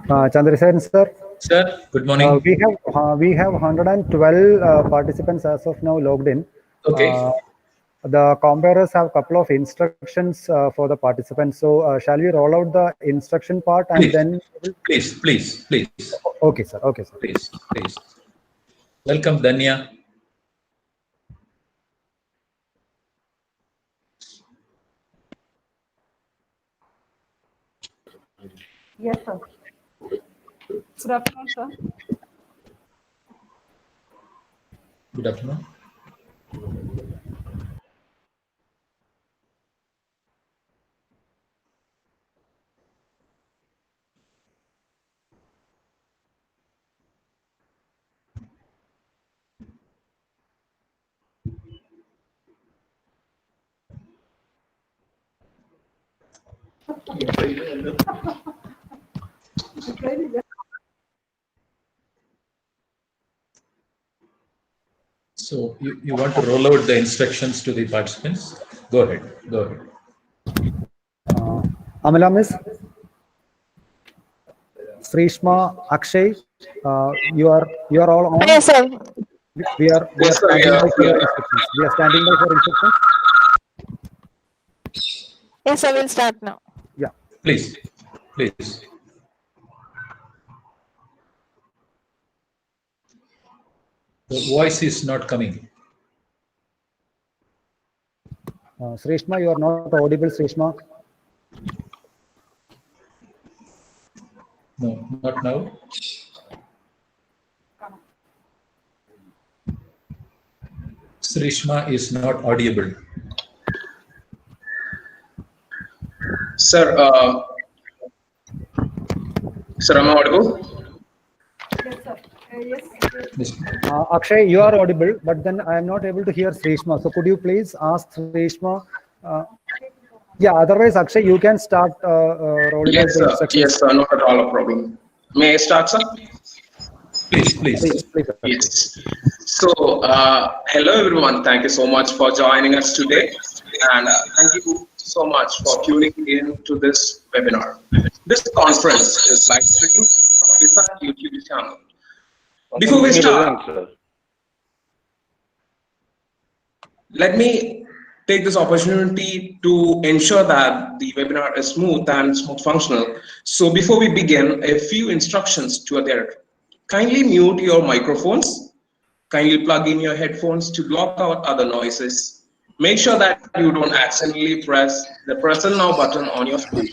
Chandrasekhar sir. Sir, good morning. We have 112 participants as of now logged in. Okay. The comparers have a couple of instructions for the participants. So shall we roll out the instruction part and Please, then? please. Okay, sir. Okay, sir. Please. Welcome, Danya. Yes, sir. Good afternoon, sir. Good afternoon. So you want to roll out the instructions to the participants? Go ahead. Amala Miss, Srishma, Akshay, you are all on. Yes, sir. We are standing by for your instructions. We are standing by for instructions. Yes, I will start now. Yeah. Please. The voice is not coming. Srishma, you are not audible, Srishma. No, not now. Srishma is not audible. Sir, am I audible? Yes, sir. Yes. Akshay, you are audible, but then I am not able to hear Srishma. So could you please ask Srishma? Yeah, otherwise, Akshay, you can start rolling out the instructions. Yes, sir. Not at all a problem. May I start, sir? Please. Yes. So, hello everyone. Thank you so much for joining us today, and thank you so much for tuning in to this webinar. This conference is live streaming on FISAT YouTube channel. Before we start, let me take this opportunity to ensure that the webinar is smooth functional. So before we begin, a few instructions to adhere. Kindly mute your microphones. Kindly plug in your headphones to block out other noises. Make sure that you don't accidentally press the present now button on your screen.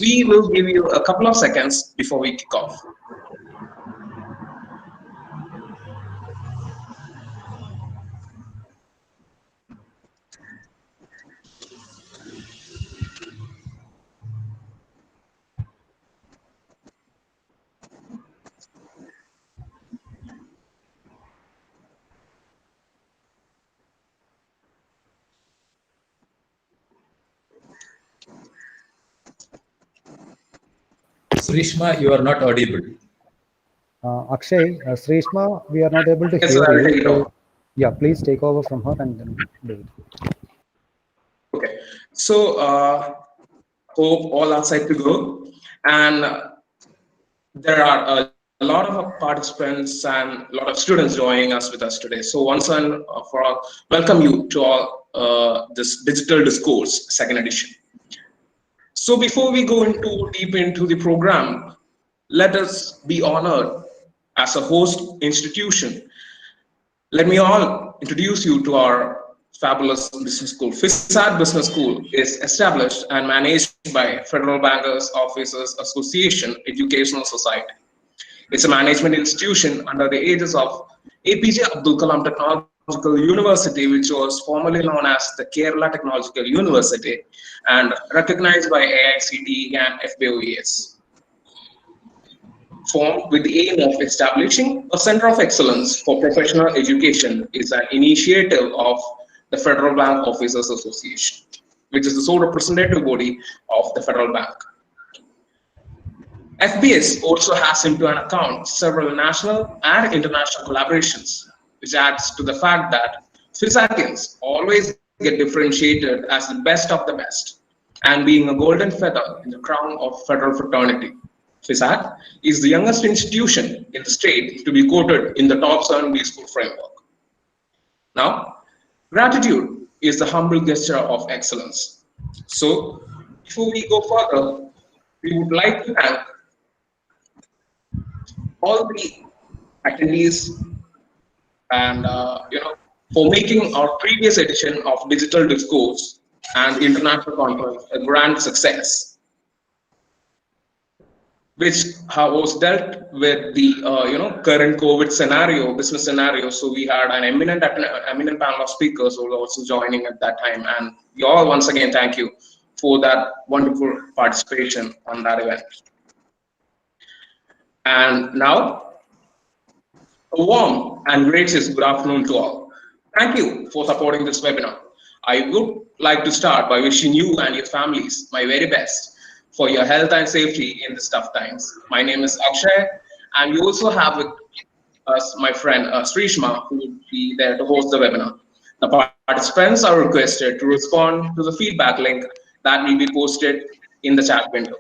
We will give you a couple of seconds before we kick off. Srishma, you are not audible. Akshay, Srishma, we are not able to hear you. So, yeah, please take over from her and then do it. Okay, so hope all are set to go, and there are a lot of participants and a lot of students joining us today. So once and for all, welcome you to all this digital discourse second edition. So before we go deep into the program, let us be honored as a host institution. Let me all introduce you to our fabulous business school. FISAT Business School is established and managed by Federal Bankers Officers Association Educational Society. It's a management institution under the aegis of APJ Abdul Kalam Technological University, which was formerly known as the Kerala Technological University and recognized by AICTE and FBOES. Formed with the aim of establishing a Center of Excellence for Professional Education, is an initiative of the Federal Bank Officers Association, which is the sole representative body of the Federal Bank. FBS also has into an account several national and international collaborations, which adds to the fact that FISATians always get differentiated as the best of the best. and being a golden feather in the crown of federal fraternity. FISAT is the youngest institution in the state to be quoted in the top 7 B-School framework. Now, gratitude is the humble gesture of excellence. So, before we go further, we would like to thank all the attendees and for making our previous edition of Digital Discourse and International Conference a grand success, which was dealt with the current COVID scenario, business scenario. So we had an eminent panel of speakers who were also joining at that time, and we all once again thank you for that wonderful participation on that event. And now, a warm and gracious good afternoon to all. Thank you for supporting this webinar. I would like to start by wishing you and your families my very best for your health and safety in these tough times. My name is Akshay, and we also have with us my friend Srishma, who will be there to host the webinar. The participants are requested to respond to the feedback link that will be posted in the chat window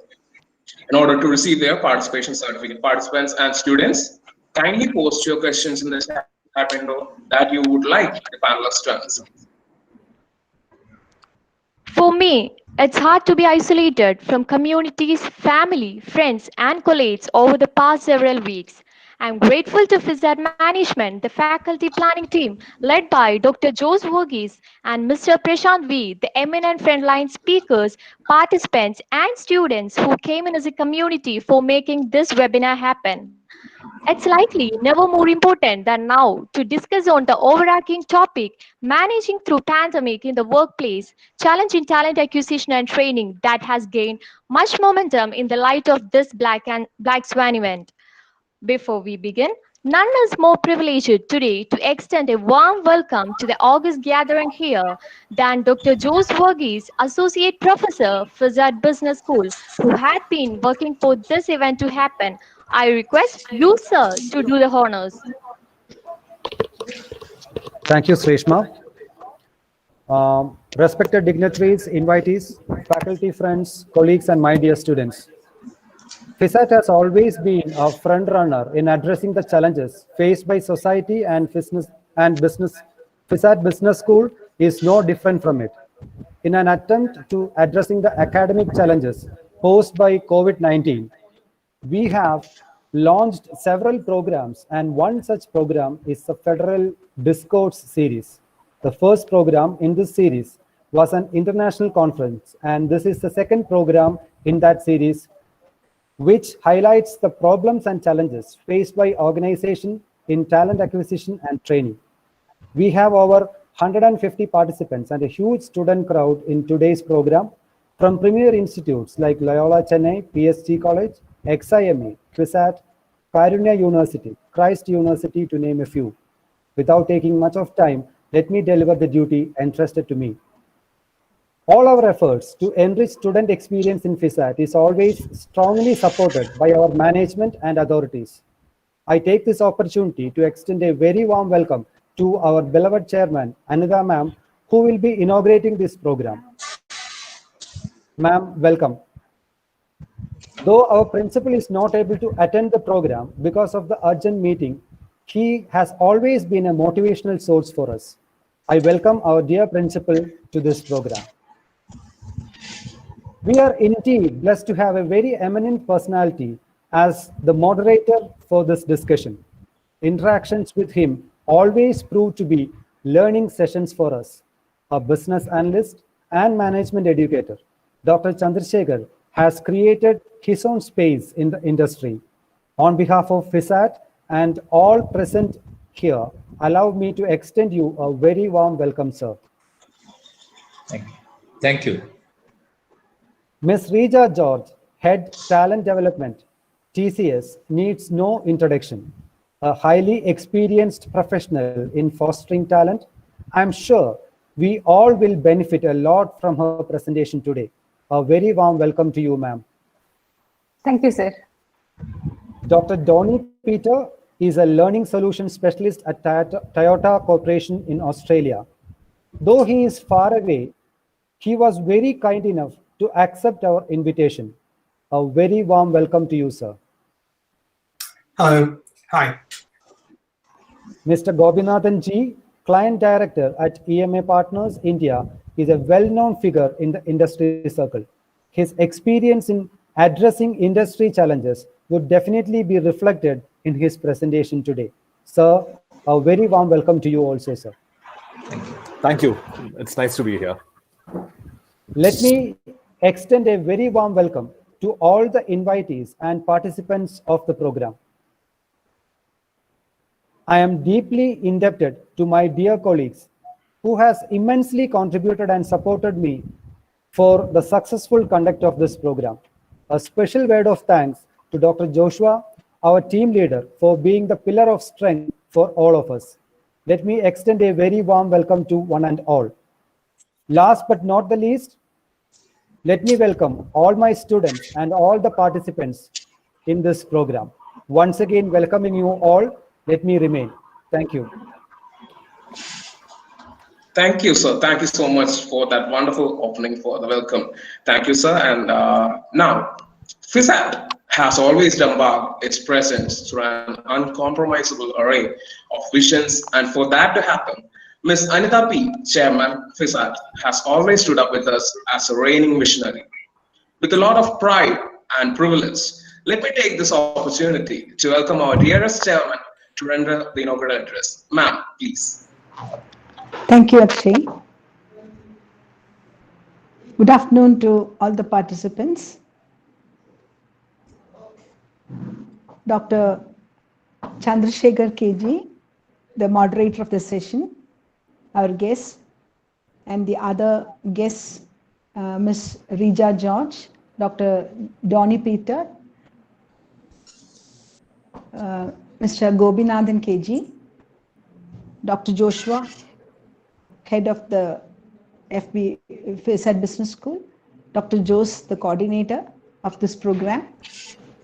in order to receive their participation certificate. Participants and students, kindly post your questions in the chat window that you would like the panelists to answer. For me, it's hard to be isolated from communities, family, friends, and colleagues over the past several weeks. I'm grateful to FISAT management, the faculty planning team led by Dr. Jose Verghese and Mr. Prashant V, the eminent frontline speakers, participants, and students who came in as a community for making this webinar happen. It's likely never more important than now to discuss on the overarching topic, managing through pandemic in the workplace, challenging talent acquisition and training that has gained much momentum in the light of this Black Swan event. Before we begin, none is more privileged today to extend a warm welcome to the August gathering here than Dr. Jose Verghese, Associate Professor, FISAT Business School, who had been working for this event to happen. I request you, sir, to do the honors. Thank you, Srishma. Respected dignitaries, invitees, faculty, friends, colleagues, and my dear students. FISAT has always been a front runner in addressing the challenges faced by society and business. FISAT Business School is no different from it. In an attempt to addressing the academic challenges posed by COVID-19, we have launched several programs, and one such program is the Federal Discourse series. The first program in this series was an international conference, and this is the second program in that series, which highlights the problems and challenges faced by organizations in talent acquisition and training. We have over 150 participants and a huge student crowd in today's program from premier institutes like Loyola Chennai, PSG College, XIMA, FISAT, Karunya University, Christ University, to name a few. Without taking much of time, let me deliver the duty entrusted to me. All our efforts to enrich student experience in FISAT is always strongly supported by our management and authorities. I take this opportunity to extend a very warm welcome to our beloved chairman, Anudha ma'am, who will be inaugurating this program. Ma'am, welcome. Though our principal is not able to attend the program because of the urgent meeting, he has always been a motivational source for us. I welcome our dear principal to this program. We are indeed blessed to have a very eminent personality as the moderator for this discussion. Interactions with him always prove to be learning sessions for us. A business analyst and management educator, Dr. Chandrasekhar has created his own space in the industry. On behalf of FISAT and all present here, allow me to extend you a very warm welcome, sir. Thank you. Thank you. Ms. Rija George, Head Talent Development, TCS, needs no introduction. A highly experienced professional in fostering talent, I'm sure we all will benefit a lot from her presentation today. A very warm welcome to you, ma'am. Thank you, sir. Dr. Donny Peter is a learning solution specialist at Toyota Corporation in Australia. Though he is far away, he was very kind enough to accept our invitation. A very warm welcome to you, sir. Hello. Hi. Mr. Gobinathan G, Client Director at EMA Partners India, is a well-known figure in the industry circle. His experience in addressing industry challenges would definitely be reflected in his presentation today. Sir, a very warm welcome to you also, sir. Thank you. It's nice to be here. Let me extend a very warm welcome to all the invitees and participants of the program. I am deeply indebted to my dear colleagues who has immensely contributed and supported me for the successful conduct of this program. A special word of thanks to Dr. Joshua, our team leader, for being the pillar of strength for all of us. Let me extend a very warm welcome to one and all. Last but not the least, let me welcome all my students and all the participants in this program. Once again, welcoming you all. Let me remain. Thank you. Thank you, sir. Thank you so much for that wonderful opening for the welcome. Thank you, sir. And now, FISAT has always demarcated its presence through an uncompromisable array of visions. And for that to happen, Ms. Anita P., Chairman, FISAT, has always stood up with us as a reigning visionary. With a lot of pride and privilege, let me take this opportunity to welcome our dearest chairman to render the inaugural address. Ma'am, please. Thank you, Akshay. Good afternoon to all the participants. Dr. Chandrasekhar KG, the moderator of the session, our guests, and the other guests, Ms. Rija George, Dr. Donny Peter, Mr. Gobinathan KG, Dr. Joshua, head of the FISAT Business School, Dr. Jose, the coordinator of this program,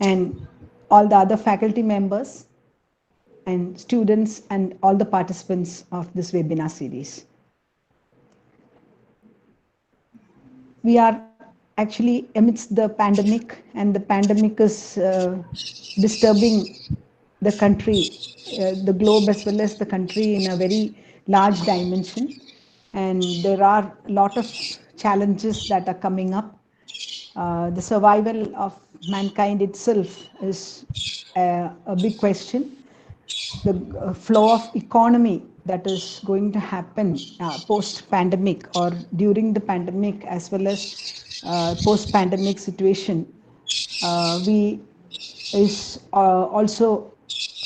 and all the other faculty members and students and all the participants of this webinar series. We are actually amidst the pandemic, and the pandemic is disturbing the country, the globe as well as the country in a very large dimension. And there are a lot of challenges that are coming up. The survival of mankind itself is a big question. The flow of economy that is going to happen post-pandemic or during the pandemic, as well as post-pandemic situation, is also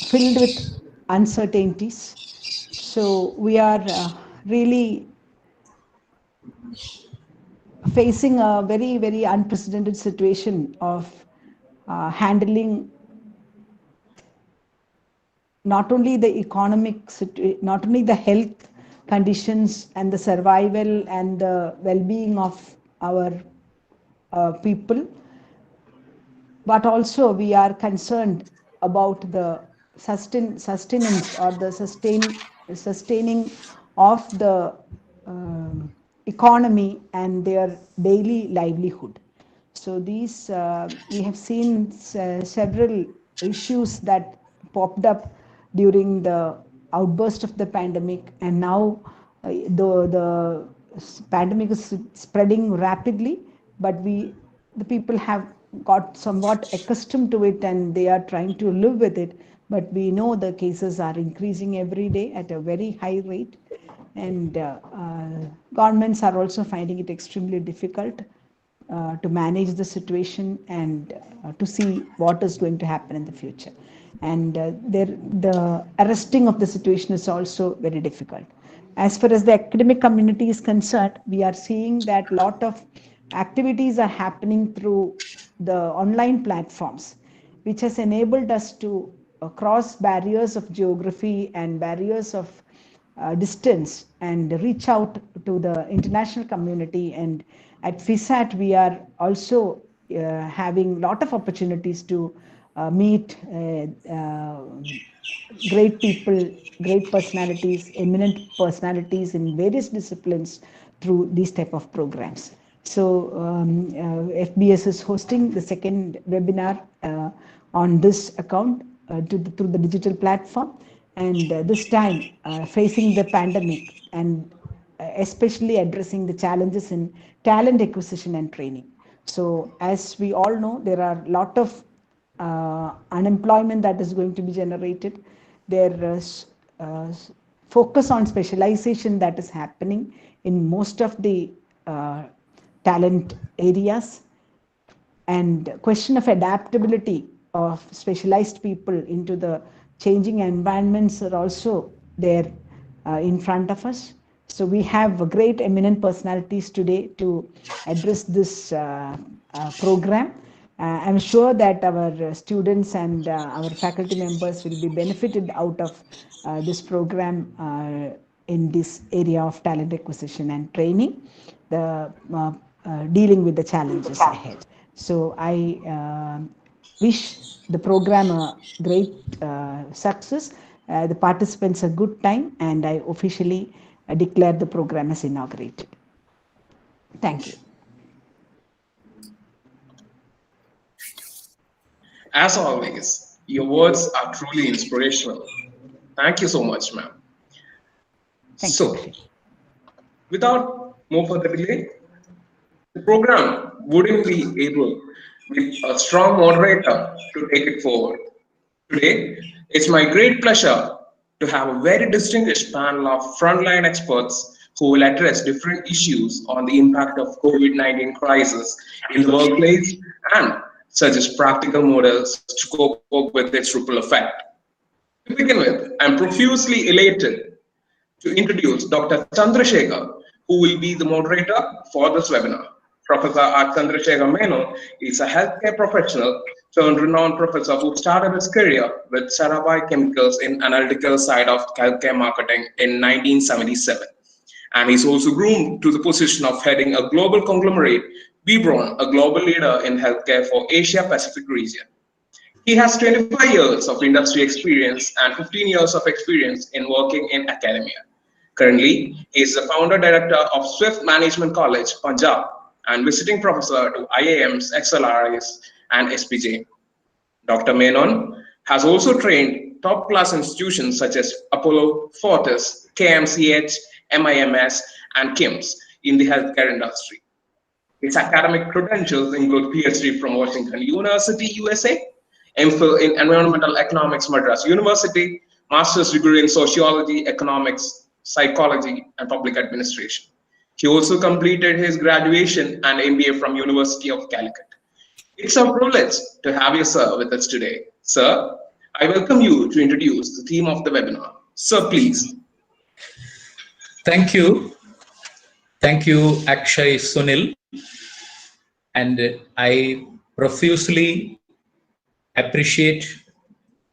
filled with uncertainties. So we are really facing a very, very unprecedented situation of handling not only the economic, not only the health conditions and the survival and the well-being of our people, but also we are concerned about the sustenance or the sustaining of the economy and their daily livelihood. So these we have seen several issues that popped up during the outburst of the pandemic, and now the pandemic is spreading rapidly, but the people have got somewhat accustomed to it and they are trying to live with it. But we know the cases are increasing every day at a very high rate, and governments are also finding it extremely difficult to manage the situation and to see what is going to happen in the future. And the arresting of the situation is also very difficult. As far as the academic community is concerned, we are seeing that a lot of activities are happening through the online platforms, which has enabled us to cross barriers of geography and barriers of distance and reach out to the international community. And at FISAT, we are also having a lot of opportunities to meet great people, great personalities, eminent personalities in various disciplines through these type of programs. So FBS is hosting the second webinar on this account through the digital platform, and this time facing the pandemic and especially addressing the challenges in talent acquisition and training. So as we all know, there are a lot of unemployment that is going to be generated. There is focus on specialization that is happening in most of the talent areas, and question of adaptability of specialized people into the changing environments are also there in front of us. So we have great eminent personalities today to address this program. I'm sure that our students and our faculty members will be benefited out of this program in this area of talent acquisition and training, dealing with the challenges ahead. So I wish the program a great success, the participants a good time, and I officially declare the program as inaugurated. Thank you. As always, your words are truly inspirational. Thank you so much, ma'am. So, without more further delay, the program wouldn't be able with a strong moderator to take it forward. Today, it's my great pleasure to have a very distinguished panel of frontline experts who will address different issues on the impact of COVID-19 crisis in the workplace and suggest practical models to cope with its ripple effect. To begin with, I'm profusely elated to introduce Dr. Chandrasekhar, who will be the moderator for this webinar. Professor R. Chandrasekhar Menon is a healthcare professional turned renowned professor who started his career with Sarabhai Chemicals in analytical side of healthcare marketing in 1977. And he's also groomed to the position of heading a global conglomerate, Bebron, a global leader in healthcare for Asia Pacific region. He has 25 years of industry experience and 15 years of experience in working in academia. Currently, he is the founder director of Swift Management College, Punjab, and visiting professor to IIMs, XLRIs, and SPJ. Dr. Menon has also trained top-class institutions such as Apollo, Fortis, KMCH, MIMS, and KIMS in the healthcare industry. His academic credentials include PhD from Washington University, USA, MPhil in Environmental Economics, Madras University, Master's degree in Sociology, Economics, Psychology, and Public Administration. He also completed his graduation and MBA from University of Calicut. It's a privilege to have you, sir, with us today. Sir, I welcome you to introduce the theme of the webinar. Sir, please. Thank you. Thank you, Akshay Sunil. And I profusely appreciate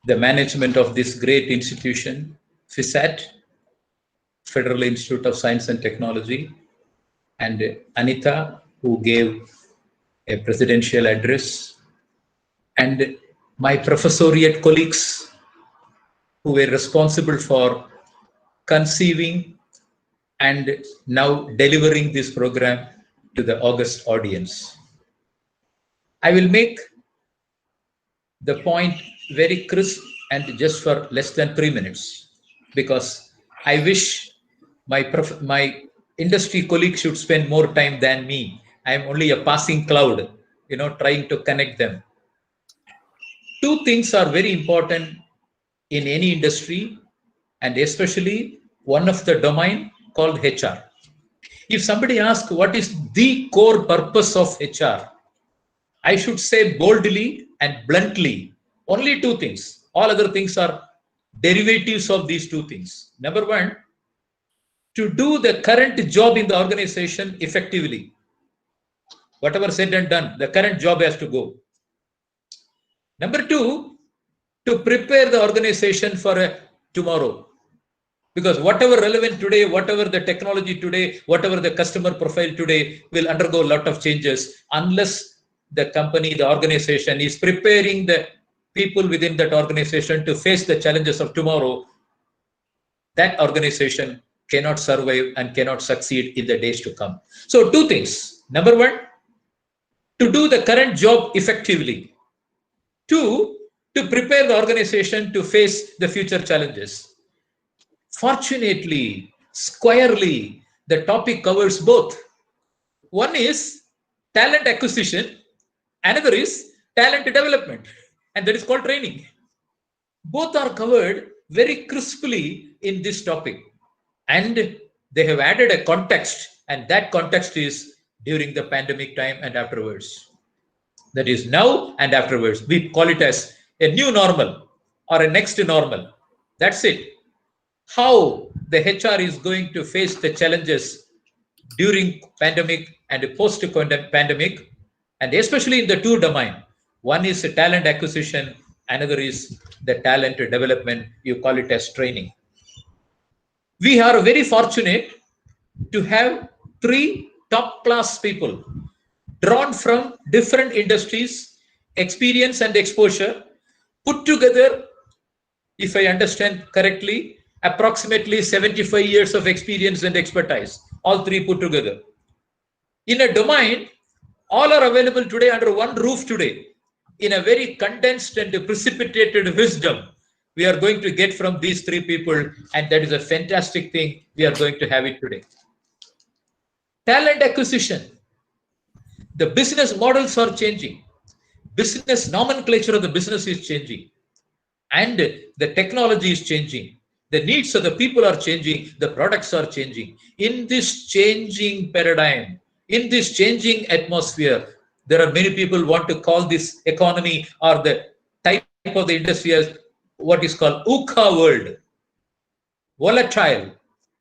the management of this great institution, FISAT, Federal Institute of Science and Technology, and Anita, who gave a presidential address, and my professoriate colleagues who were responsible for conceiving and now delivering this program to the august audience. I will make the point very crisp and just for less than 3 minutes, because I wish my industry colleagues should spend more time than me. I am only a passing cloud, trying to connect them. Two things are very important in any industry, and especially one of the domain called HR. If somebody asks what is the core purpose of HR, I should say boldly and bluntly, only two things. All other things are derivatives of these two things. Number one, to do the current job in the organization effectively. Whatever said and done, the current job has to go. Number two, to prepare the organization for tomorrow. Because whatever relevant today, whatever the technology today, whatever the customer profile today will undergo a lot of changes unless the company, the organization is preparing the people within that organization to face the challenges of tomorrow. That organization cannot survive and cannot succeed in the days to come. So two things. Number one, to do the current job effectively. Two, to prepare the organization to face the future challenges. Fortunately, squarely, the topic covers both. One is talent acquisition, another is talent development, and that is called training. Both are covered very crisply in this topic, and they have added a context, and that context is during the pandemic time and afterwards. That is now and afterwards. We call it as a new normal or a next normal. That's it. How the HR is going to face the challenges during pandemic and post-pandemic, and especially in the two domain. One is talent acquisition, another is the talent development. You call it as training. We are very fortunate to have three top-class people drawn from different industries, experience and exposure, put together, if I understand correctly, approximately 75 years of experience and expertise, all three put together. In a domain, all are available today under one roof today, in a very condensed and precipitated wisdom we are going to get from these three people, and that is a fantastic thing. We are going to have it today. Talent acquisition. The business models are changing. Business nomenclature of the business is changing. And the technology is changing. The needs of the people are changing. The products are changing. In this changing paradigm, in this changing atmosphere, there are many people want to call this economy or the type of the industry as what is called VUCA world. Volatile,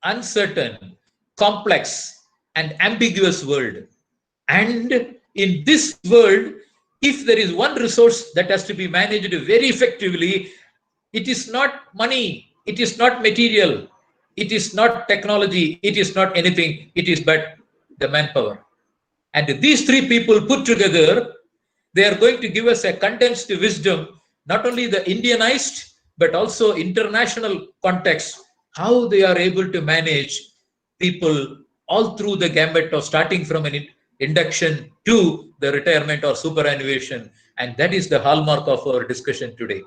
uncertain, complex, and ambiguous world. And in this world, if there is one resource that has to be managed very effectively, it is not money, it is not material, it is not technology, it is not anything, it is but the manpower. And these three people put together, they are going to give us a condensed wisdom, not only the Indianized, but also international context, how they are able to manage people all through the gambit of starting from an induction to the retirement or superannuation. And that is the hallmark of our discussion today.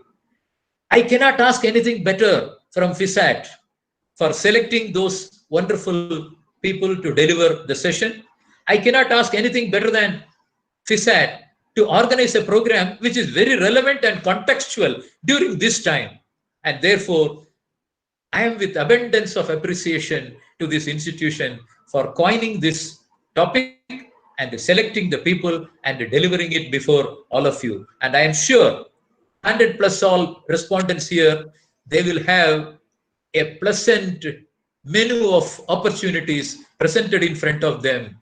I cannot ask anything better from FISAT for selecting those wonderful people to deliver the session. I cannot ask anything better than FISAT to organize a program which is very relevant and contextual during this time. And therefore, I am with abundance of appreciation to this institution for coining this topic and selecting the people and delivering it before all of you. And I am sure 100 plus all respondents here, they will have a pleasant menu of opportunities presented in front of them.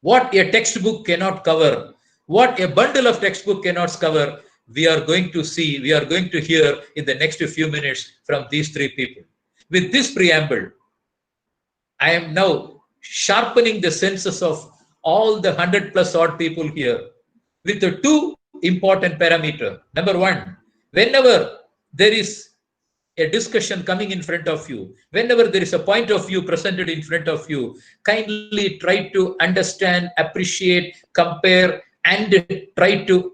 What a textbook cannot cover, what a bundle of textbook cannot cover, we are going to see, we are going to hear in the next few minutes from these three people. With this preamble, I am now sharpening the senses of all the 100 plus odd people here with the two important parameters. Number one, whenever there is a discussion coming in front of you, whenever there is a point of view presented in front of you, kindly try to understand, appreciate, compare, and try to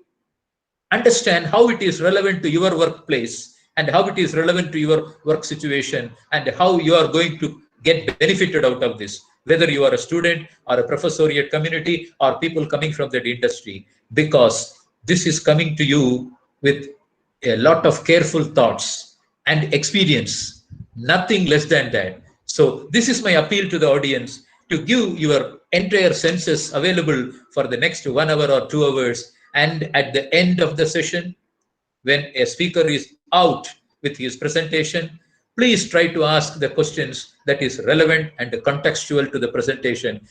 understand how it is relevant to your workplace and how it is relevant to your work situation and how you are going to get benefited out of this, whether you are a student or a professoriate community or people coming from that industry, because this is coming to you with a lot of careful thoughts and experience, nothing less than that. So this is my appeal to the audience, to give your entire senses available for the next 1 hour or 2 hours. And at the end of the session, when a speaker is out with his presentation, please try to ask the questions that is relevant and contextual to the presentation.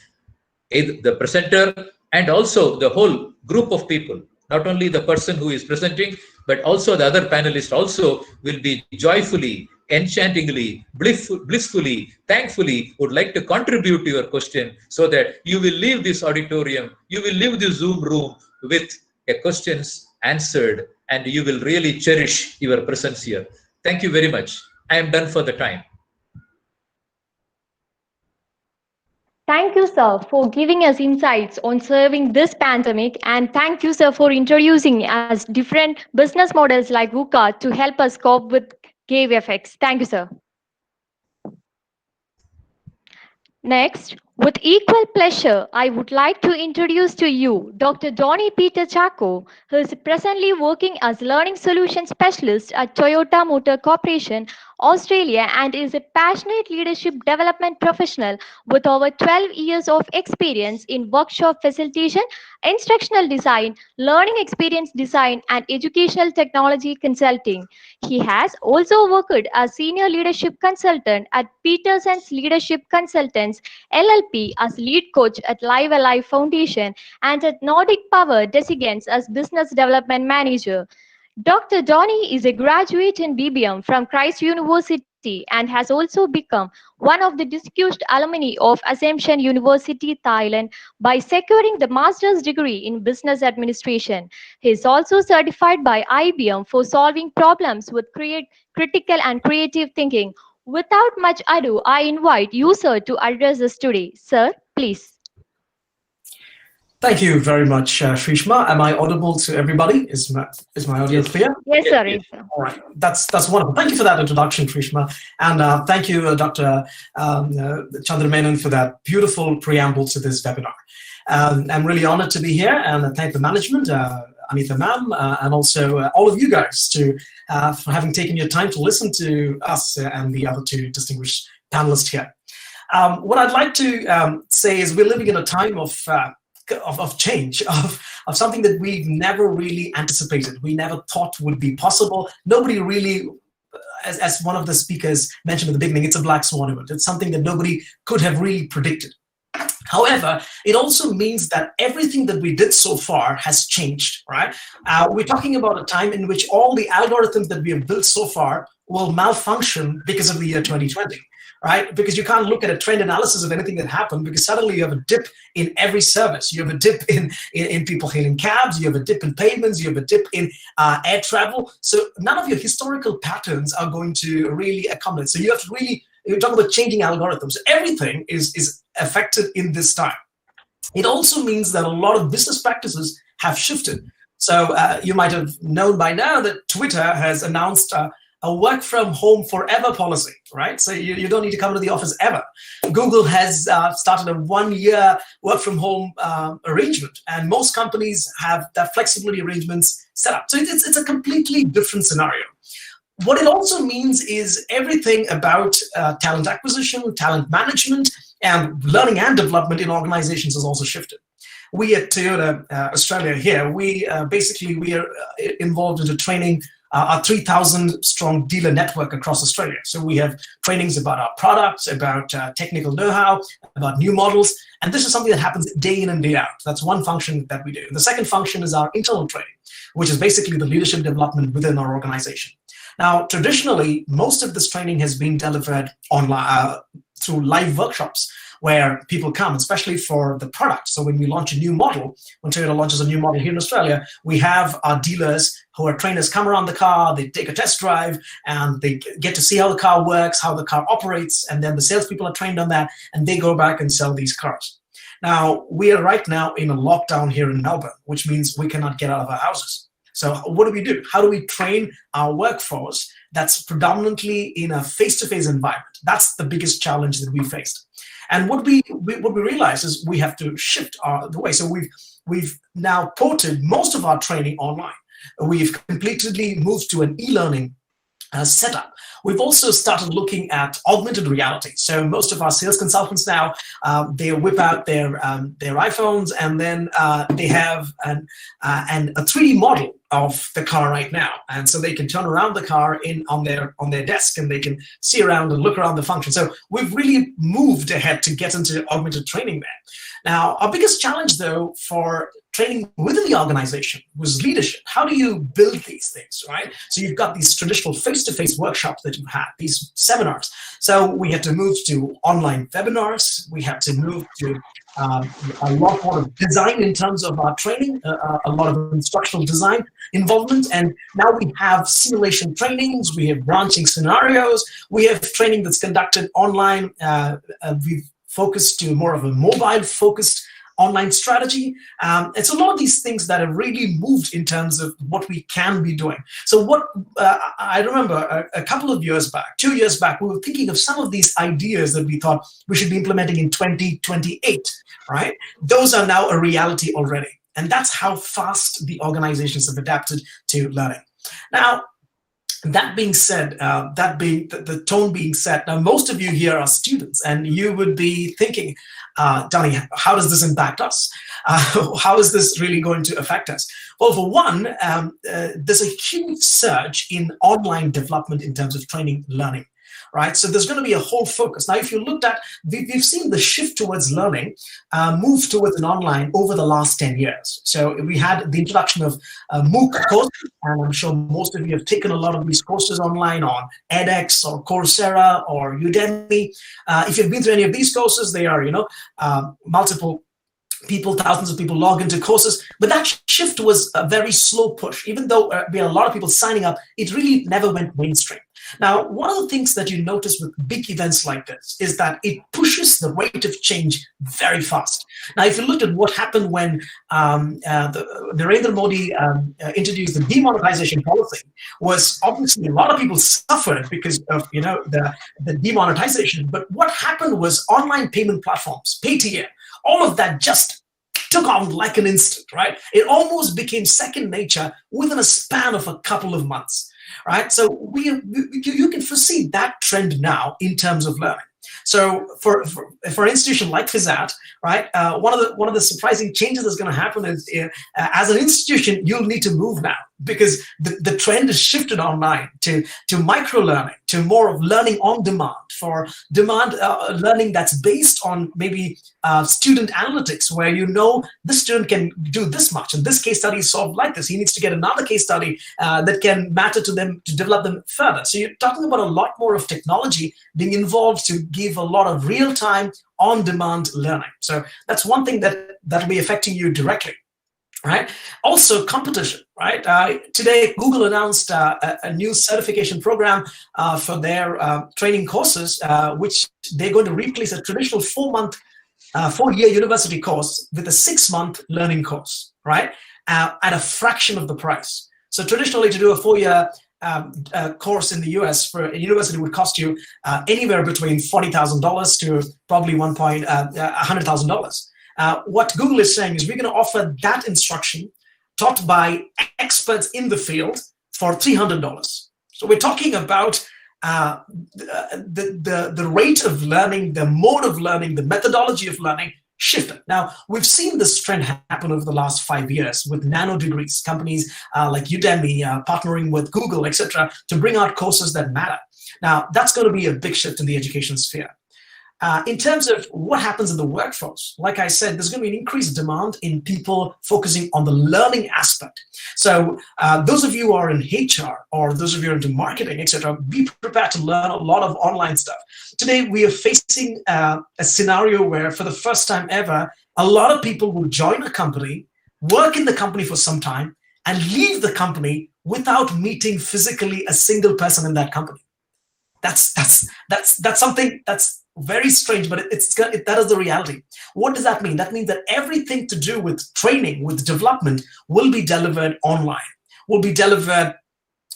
The presenter and also the whole group of people, not only the person who is presenting, but also the other panelists also will be joyfully, enchantingly, blissfully, thankfully would like to contribute to your question so that you will leave this auditorium, you will leave the Zoom room with a questions answered, and you will really cherish your presence here. Thank you very much. I am done for the time. Thank you, sir, for giving us insights on serving this pandemic. And thank you, sir, for introducing us different business models like VUCA to help us cope with cave effects. Thank you, sir. Next, with equal pleasure, I would like to introduce to you Dr. Donny Peter Chaco, who is presently working as Learning Solution Specialist at Toyota Motor Corporation, Australia, and is a passionate leadership development professional with over 12 years of experience in workshop facilitation, instructional design, learning experience design, and educational technology consulting. He has also worked as Senior Leadership Consultant at Peterson's Leadership Consultants, LLP, as lead coach at Live Alive Foundation, and at Nordic Power Designs as Business Development Manager. Dr. Donny is a graduate in BBM from Christ University and has also become one of the distinguished alumni of Assumption University, Thailand, by securing the master's degree in business administration. He is also certified by IBM for solving problems with critical and creative thinking. Without much ado, I invite you, sir, to address us today. Sir, please. Thank you very much, Shrishma. Am I audible to everybody? Is my audio clear? Yes, sir. Yes, sir. All right, that's wonderful. Thank you for that introduction, Shrishma, and thank you, Dr. Chandramenon, for that beautiful preamble to this webinar. I'm really honored to be here, and I thank the management, Anita ma'am, and also all of you guys for having taken your time to listen to us and the other two distinguished panelists here. What I'd like to say is we're living in a time of change, of something that we've never really anticipated. We never thought would be possible. Nobody really, as one of the speakers mentioned at the beginning, it's a black swan event. It's something that nobody could have really predicted. However, it also means that everything that we did so far has changed, right? We're talking about a time in which all the algorithms that we have built so far will malfunction because of the year 2020. Right? Because you can't look at a trend analysis of anything that happened, because suddenly you have a dip in every service. You have a dip in people hailing cabs, you have a dip in payments, you have a dip in air travel. So none of your historical patterns are going to really accommodate. So you have to really, you're talking about changing algorithms. Everything is affected in this time. It also means that a lot of business practices have shifted. So you might have known by now that Twitter has announced a work from home forever policy, right? So you don't need to come to the office ever. Google has started a 1-year work from home arrangement, and most companies have that flexibility arrangements set up. So it's a completely different scenario. What it also means is everything about talent acquisition, talent management, and learning and development in organizations has also shifted. We at Toyota Australia here, we are involved in training our 3,000 strong dealer network across Australia. So we have trainings about our products, about technical know-how, about new models, and this is something that happens day in and day out. That's one function that we do. The second function is our internal training, which is basically the leadership development within our organization. Now, traditionally, most of this training has been delivered online through live workshops, where people come, especially for the product. So when we launch a new model, when Toyota launches a new model here in Australia, we have our dealers who are trainers come around the car, they take a test drive, and they get to see how the car works, how the car operates, and then the salespeople are trained on that, and they go back and sell these cars. Now, we are right now in a lockdown here in Melbourne, which means we cannot get out of our houses. So what do we do? How do we train our workforce that's predominantly in a face-to-face environment? That's the biggest challenge that we faced. And what we realize is we have to shift the way. So we've now ported most of our training online. We've completely moved to an e-learning setup. We've also started looking at augmented reality. So most of our sales consultants now, they whip out their iPhones, and then they have a 3D model of the car right now, and so they can turn around the car on their desk, and they can see around and look around the function. So we've really moved ahead to get into augmented training there. Now, our biggest challenge, though, for training within the organization was leadership. How do you build these things, right? So you've got these traditional face-to-face workshops that you had, these seminars. So we had to move to online webinars. We had to move to a lot more of design in terms of our training, a lot of instructional design involvement. And now we have simulation trainings, we have branching scenarios, we have training that's conducted online. We've focus to more of a mobile focused online strategy. And so a lot of these things that have really moved in terms of what we can be doing. So what I remember a couple of years back, 2 years back, we were thinking of some of these ideas that we thought we should be implementing in 2028, right? Those are now a reality already. And that's how fast the organizations have adapted to learning. Now, that being said, that being the tone being set, now most of you here are students, and you would be thinking, Donny, how does this impact us? How is this really going to affect us? Well, for one, there's a huge surge in online development in terms of training learning. Right, so there's going to be a whole focus. Now, if you looked at, we've seen the shift towards learning move towards an online over the last 10 years. So we had the introduction of MOOC courses, and I'm sure most of you have taken a lot of these courses online on edX or Coursera or Udemy. If you've been through any of these courses, they are, multiple people, thousands of people log into courses, but that shift was a very slow push. Even though we had a lot of people signing up, it really never went mainstream. Now, one of the things that you notice with big events like this is that it pushes the rate of change very fast. Now, if you looked at what happened when Narendra Modi introduced the demonetization policy, was obviously a lot of people suffered because of the demonetization. But what happened was online payment platforms, Paytm, all of that just took on like an instant, right? It almost became second nature within a span of a couple of months. Right, so you can foresee that trend now in terms of learning. So for an institution like FISAT, right, one of the surprising changes that's going to happen is as an institution you'll need to move now, because the trend has shifted online to micro learning, to more of learning on demand, for demand learning that's based on maybe student analytics, where this student can do this much, and this case study is solved like this. He needs to get another case study that can matter to them to develop them further. So you're talking about a lot more of technology being involved to give a lot of real-time, on-demand learning. So that's one thing that'll be affecting you directly. Right. Also, competition. Right. Today, Google announced a new certification program for their training courses, which they're going to replace a traditional 4-year university course with a 6-month learning course. Right, at a fraction of the price. So traditionally, to do a 4-year course in the US for a university would cost you anywhere between $40,000 to probably $100,000. What Google is saying is we're going to offer that instruction taught by experts in the field for $300. So we're talking about the rate of learning, the mode of learning, the methodology of learning shifted. Now, we've seen this trend happen over the last 5 years with nano degrees, companies like Udemy partnering with Google, etc., to bring out courses that matter. Now, that's going to be a big shift in the education sphere. In terms of what happens in the workforce, like I said, there's going to be an increased demand in people focusing on the learning aspect. So those of you who are in HR or those of you who are into marketing, etc., be prepared to learn a lot of online stuff. Today, we are facing a scenario where for the first time ever, a lot of people will join a company, work in the company for some time, and leave the company without meeting physically a single person in that company. That's something that's very strange, but that is the reality. What does that mean? That means that everything to do with training, with development, will be delivered online, will be delivered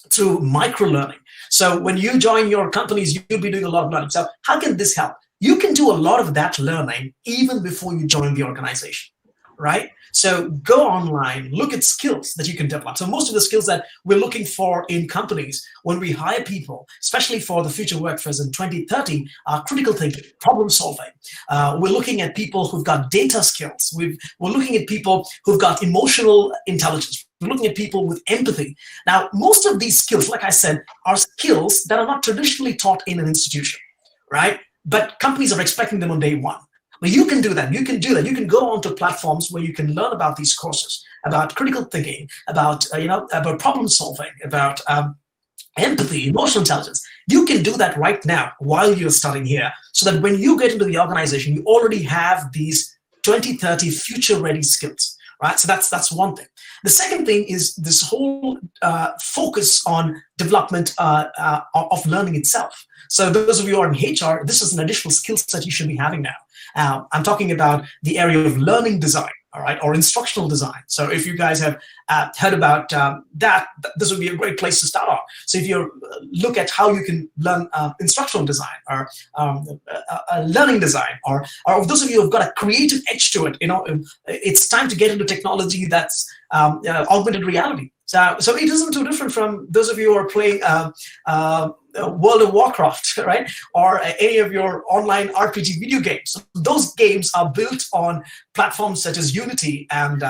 through micro-learning. So when you join your companies, you'll be doing a lot of learning. So how can this help? You can do a lot of that learning even before you join the organization, right? So go online, look at skills that you can develop. So most of the skills that we're looking for in companies when we hire people, especially for the future workforce in 2030, are critical thinking, problem solving. We're looking at people who've got data skills. We're looking at people who've got emotional intelligence. We're looking at people with empathy. Now, most of these skills, like I said, are skills that are not traditionally taught in an institution, right? But companies are expecting them on day one. But you can do that. You can do that. You can go onto platforms where you can learn about these courses, about critical thinking, about about problem solving, about empathy, emotional intelligence. You can do that right now while you're studying here, so that when you get into the organization, you already have these 2030 future-ready skills. Right. So that's one thing. The second thing is this whole focus on development of learning itself. So those of you who are in HR, this is an additional skill set you should be having now. I'm talking about the area of learning design, all right, or instructional design. So if you guys have heard about that, this would be a great place to start off. So if you look at how you can learn instructional design or learning design, or those of you who've got a creative edge to it, it's time to get into technology that's augmented reality. So it isn't too different from those of you who are playing World of Warcraft, right? Or any of your online RPG video games. So those games are built on platforms such as Unity and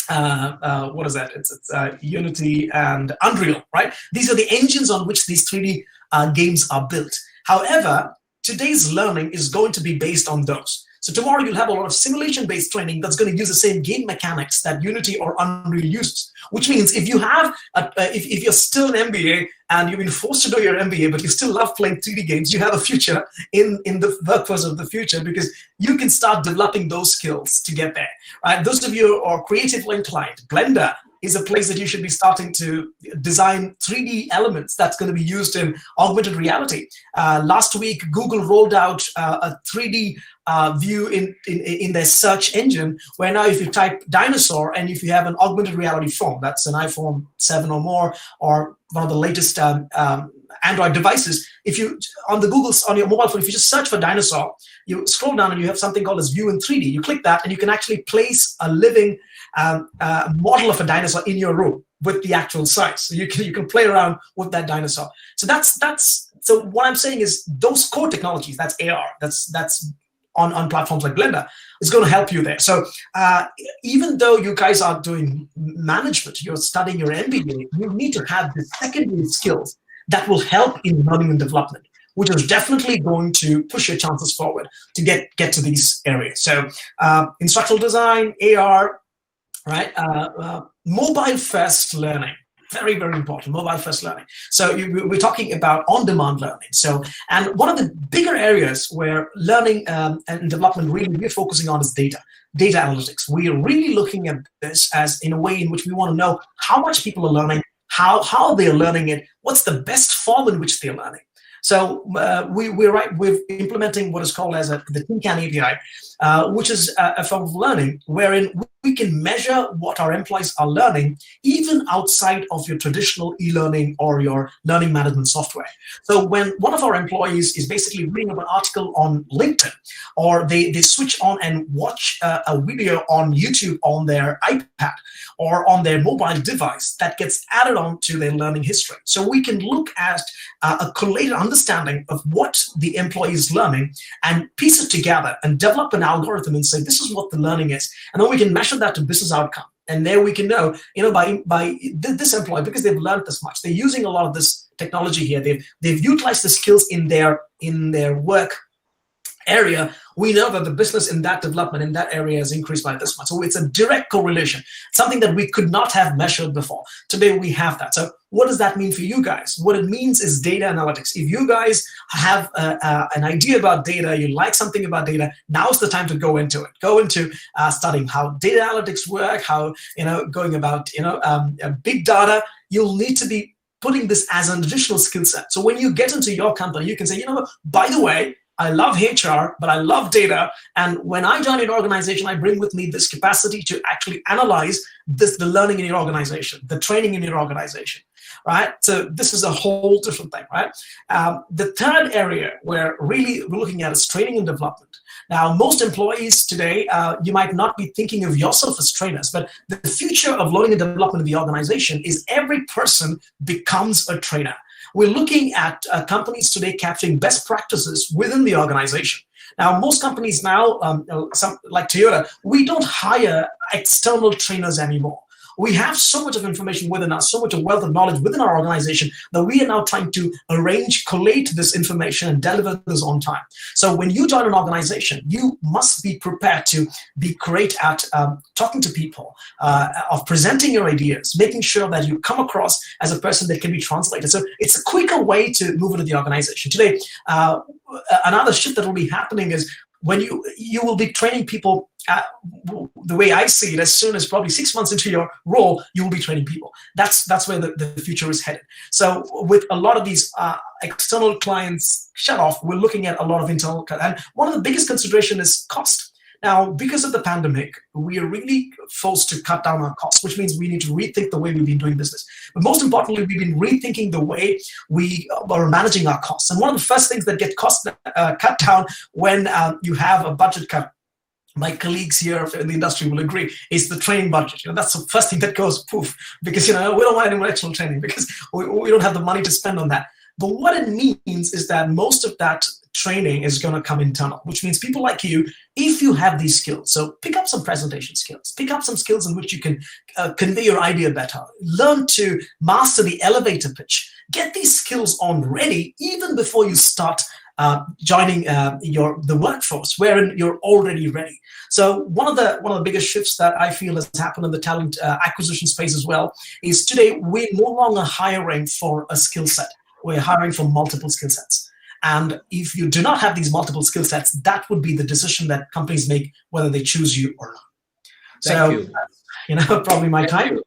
what is that? It's Unity and Unreal, right? These are the engines on which these 3D games are built. However, today's learning is going to be based on those. So tomorrow you'll have a lot of simulation-based training that's going to use the same game mechanics that Unity or Unreal uses. Which means if you have, if you're still an MBA and you've been forced to do your MBA, but you still love playing 3D games, you have a future in the workforce of the future, because you can start developing those skills to get there. Right? Those of you who are creatively inclined, Blender is a place that you should be starting to design 3D elements that's going to be used in augmented reality. Last week, Google rolled out a 3D view in their search engine, where now if you type dinosaur and if you have an augmented reality phone, that's an iPhone 7 or more, or one of the latest Android devices, if you on your mobile phone, if you just search for dinosaur, you scroll down and you have something called as view in 3D. You click that and you can actually place a living model of a dinosaur in your room with the actual size. So you can play around with that dinosaur. So what I'm saying is those core technologies, that's AR, that's on platforms like Blender, is going to help you there. So even though you guys are doing management, you're studying your MBA, you need to have the secondary skills that will help in learning and development, which is definitely going to push your chances forward to get to these areas. So instructional design, AR, right? Mobile first learning. Very, very important, mobile first learning. So we're talking about on-demand learning. So, and one of the bigger areas where learning and development really we're focusing on is data analytics. We are really looking at this as in a way in which we want to know how much people are learning, how they're learning it, what's the best form in which they're learning. So we're implementing what is called as the TinCan API, which is a form of learning wherein we can measure what our employees are learning even outside of your traditional e-learning or your learning management software. So when one of our employees is basically reading an article on LinkedIn, or they switch on and watch a video on YouTube on their iPad or on their mobile device, that gets added on to their learning history. So we can look at a collated understanding of what the employee is learning and piece it together and develop an algorithm and say, this is what the learning is. And then we can measure that to business outcome. And there we can know, by this employee, because they've learned this much, they're using a lot of this technology here. They've utilized the skills in their work area. We know that the business in that development in that area has increased by this much. So it's a direct correlation, something that we could not have measured before. Today we have that. So what does that mean for you guys? What it means is data analytics. If you guys have an idea about data, you like something about data, now's the time to go into it. Go into studying how data analytics work, how, going about, big data. You'll need to be putting this as an additional skill set. So when you get into your company, you can say, by the way, I love HR, but I love data. And when I join an organization, I bring with me this capacity to actually analyze the learning in your organization, the training in your organization, right? So this is a whole different thing, right? The third area where really we're looking at is training and development. Now, most employees today, you might not be thinking of yourself as trainers, but the future of learning and development of the organization is every person becomes a trainer. We're looking at companies today capturing best practices within the organization. Now, most companies now, some like Toyota, we don't hire external trainers anymore. We have so much of information within us, so much of wealth of knowledge within our organization that we are now trying to collate this information and deliver this on time. So when you join an organization, you must be prepared to be great at talking to people, of presenting your ideas, making sure that you come across as a person that can be translated. So it's a quicker way to move into the organization. Today, another shift that will be happening is when you will be training people, the way I see it, as soon as probably 6 months into your role, you will be training people. That's where the future is headed. So with a lot of these external clients shut off, we're looking at a lot of internal, and one of the biggest consideration is cost. Now, because of the pandemic, we are really forced to cut down our costs, which means we need to rethink the way we've been doing business. But most importantly, we've been rethinking the way we are managing our costs. And one of the first things that get cost cut down when you have a budget cut, my colleagues here in the industry will agree, is the training budget. That's the first thing that goes poof, because we don't want any more external training because we don't have the money to spend on that. But what it means is that most of that training is going to come internal, which means people like you, if you have these skills, so pick up some presentation skills, pick up some skills in which you can convey your idea better, learn to master the elevator pitch, get these skills on ready even before you start joining the workforce, wherein you're already ready. So one of the biggest shifts that I feel has happened in the talent acquisition space as well is today we're no longer hiring for a skill set. We're hiring for multiple skill sets. And if you do not have these multiple skill sets, that would be the decision that companies make whether they choose you or not. Thank you. Probably my time.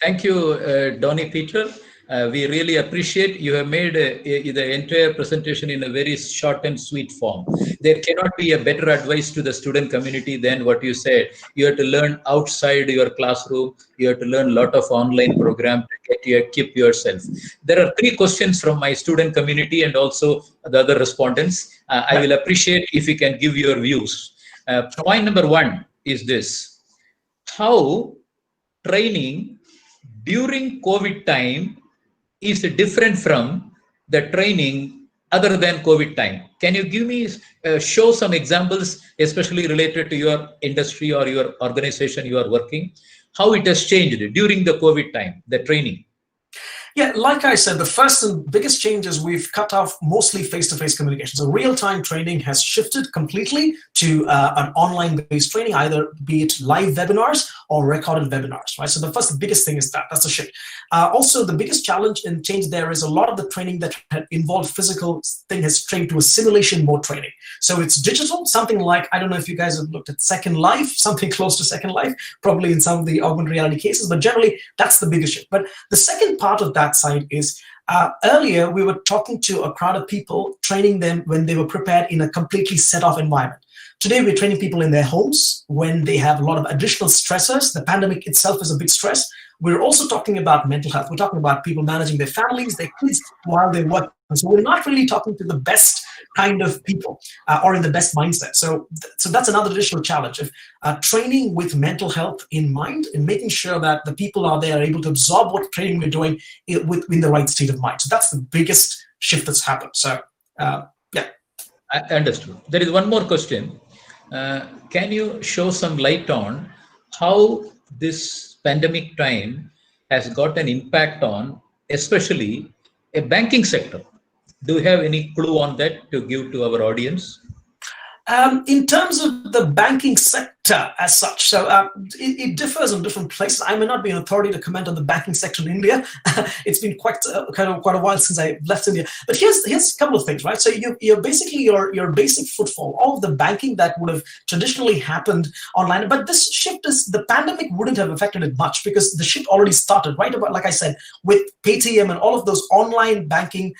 Thank you, Donnie Peter. We really appreciate you have made the entire presentation in a very short and sweet form. There cannot be a better advice to the student community than what you said. You have to learn outside your classroom. You have to learn a lot of online program to keep yourself. There are 3 questions from my student community and also the other respondents. I will appreciate if you can give your views. Point number 1 is this: how training during COVID time is different from the training other than COVID time. Can you give me, show some examples, especially related to your industry or your organization you are working, how it has changed during the COVID time, the training? Yeah, like I said, the first and biggest change is we've cut off mostly face-to-face communication. So real-time training has shifted completely to an online-based training, either be it live webinars or recorded webinars, right? So the biggest thing is that's a shift. Also, the biggest challenge and change there is a lot of the training that had involved physical thing has changed to a simulation mode training. So it's digital, something like, I don't know if you guys have looked at Second Life, something close to Second Life, probably in some of the augmented reality cases, but generally that's the biggest shift. But the second part of that side is earlier we were talking to a crowd of people, training them when they were prepared in a completely set off environment. Today we're training people in their homes when they have a lot of additional stressors. The pandemic itself is a big stress. We're also talking about mental health. We're talking about people managing their families, their kids while they work. So we're not really talking to the best kind of people or in the best mindset. So that's another additional challenge of training with mental health in mind and making sure that the people out there are able to absorb what training we're doing in the right state of mind. So that's the biggest shift that's happened. So yeah. I understood. There is one more question. Can you show some light on how this pandemic time has got an impact on especially a banking sector? Do you have any clue on that to give to our audience? In terms of the banking sector as such, so it differs in different places. I may not be an authority to comment on the banking sector in India. It's been quite a while since I left India. But here's a couple of things, right? So you're basically your basic footfall, all of the banking that would have traditionally happened online. But this shift the pandemic wouldn't have affected it much because the shift already started, right? About, like I said, with Paytm and all of those online banking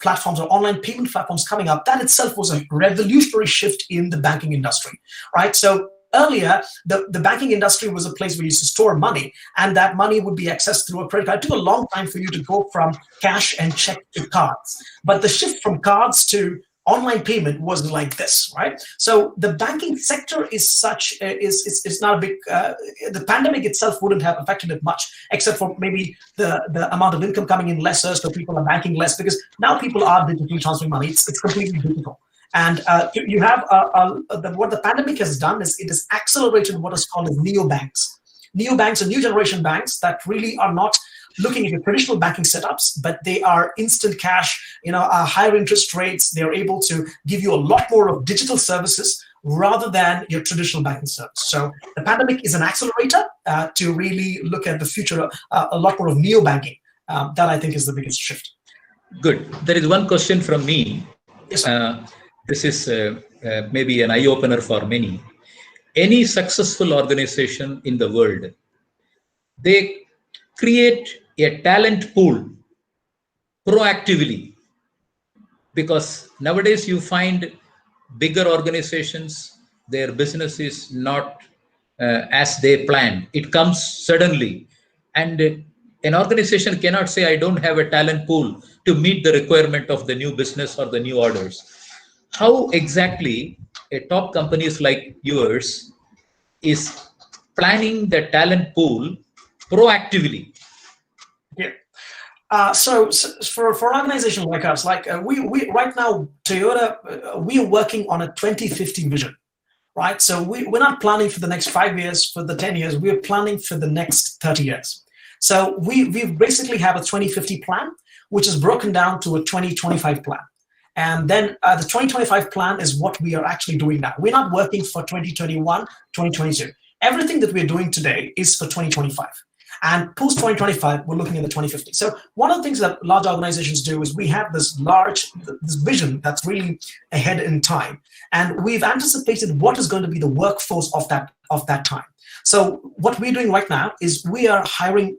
platforms or online payment platforms coming up, that itself was a revolutionary shift in the banking industry, right? So earlier, the banking industry was a place where you used to store money, and that money would be accessed through a credit card. It took a long time for you to go from cash and check to cards. But the shift from cards to online payment was like this, right? So the banking sector is such, is not a big, the pandemic itself wouldn't have affected it much, except for maybe the amount of income coming in lesser, so people are banking less, because now people are digitally transferring money. It's completely digital. And you have, what the pandemic has done is it has accelerated what is called as neobanks. Neobanks are new generation banks that really are not looking at your traditional banking setups, but they are instant cash, higher interest rates. They're able to give you a lot more of digital services rather than your traditional banking service. So the pandemic is an accelerator to really look at the future, a lot more of neobanking. That I think is the biggest shift. Good. There is one question from me. Yes, this is maybe an eye-opener for many. Any successful organization in the world, they create a talent pool proactively because nowadays you find bigger organizations, their business is not as they planned. It comes suddenly. And an organization cannot say, I don't have a talent pool to meet the requirement of the new business or the new orders. How exactly a top companies like yours is planning the talent pool proactively? Yeah. So for an organization like us, like we right now, Toyota, we are working on a 2050 vision, right? So we're not planning for the next 5 years, for the 10 years. We're planning for the next 30 years. So we basically have a 2050 plan, which is broken down to a 2025 plan. And then the 2025 plan is what we are actually doing now. We're not working for 2021, 2022. Everything that we're doing today is for 2025. And post 2025, we're looking at the 2050. So one of the things that large organizations do is we have this vision that's really ahead in time. And we've anticipated what is going to be the workforce of that time. So what we're doing right now is we are hiring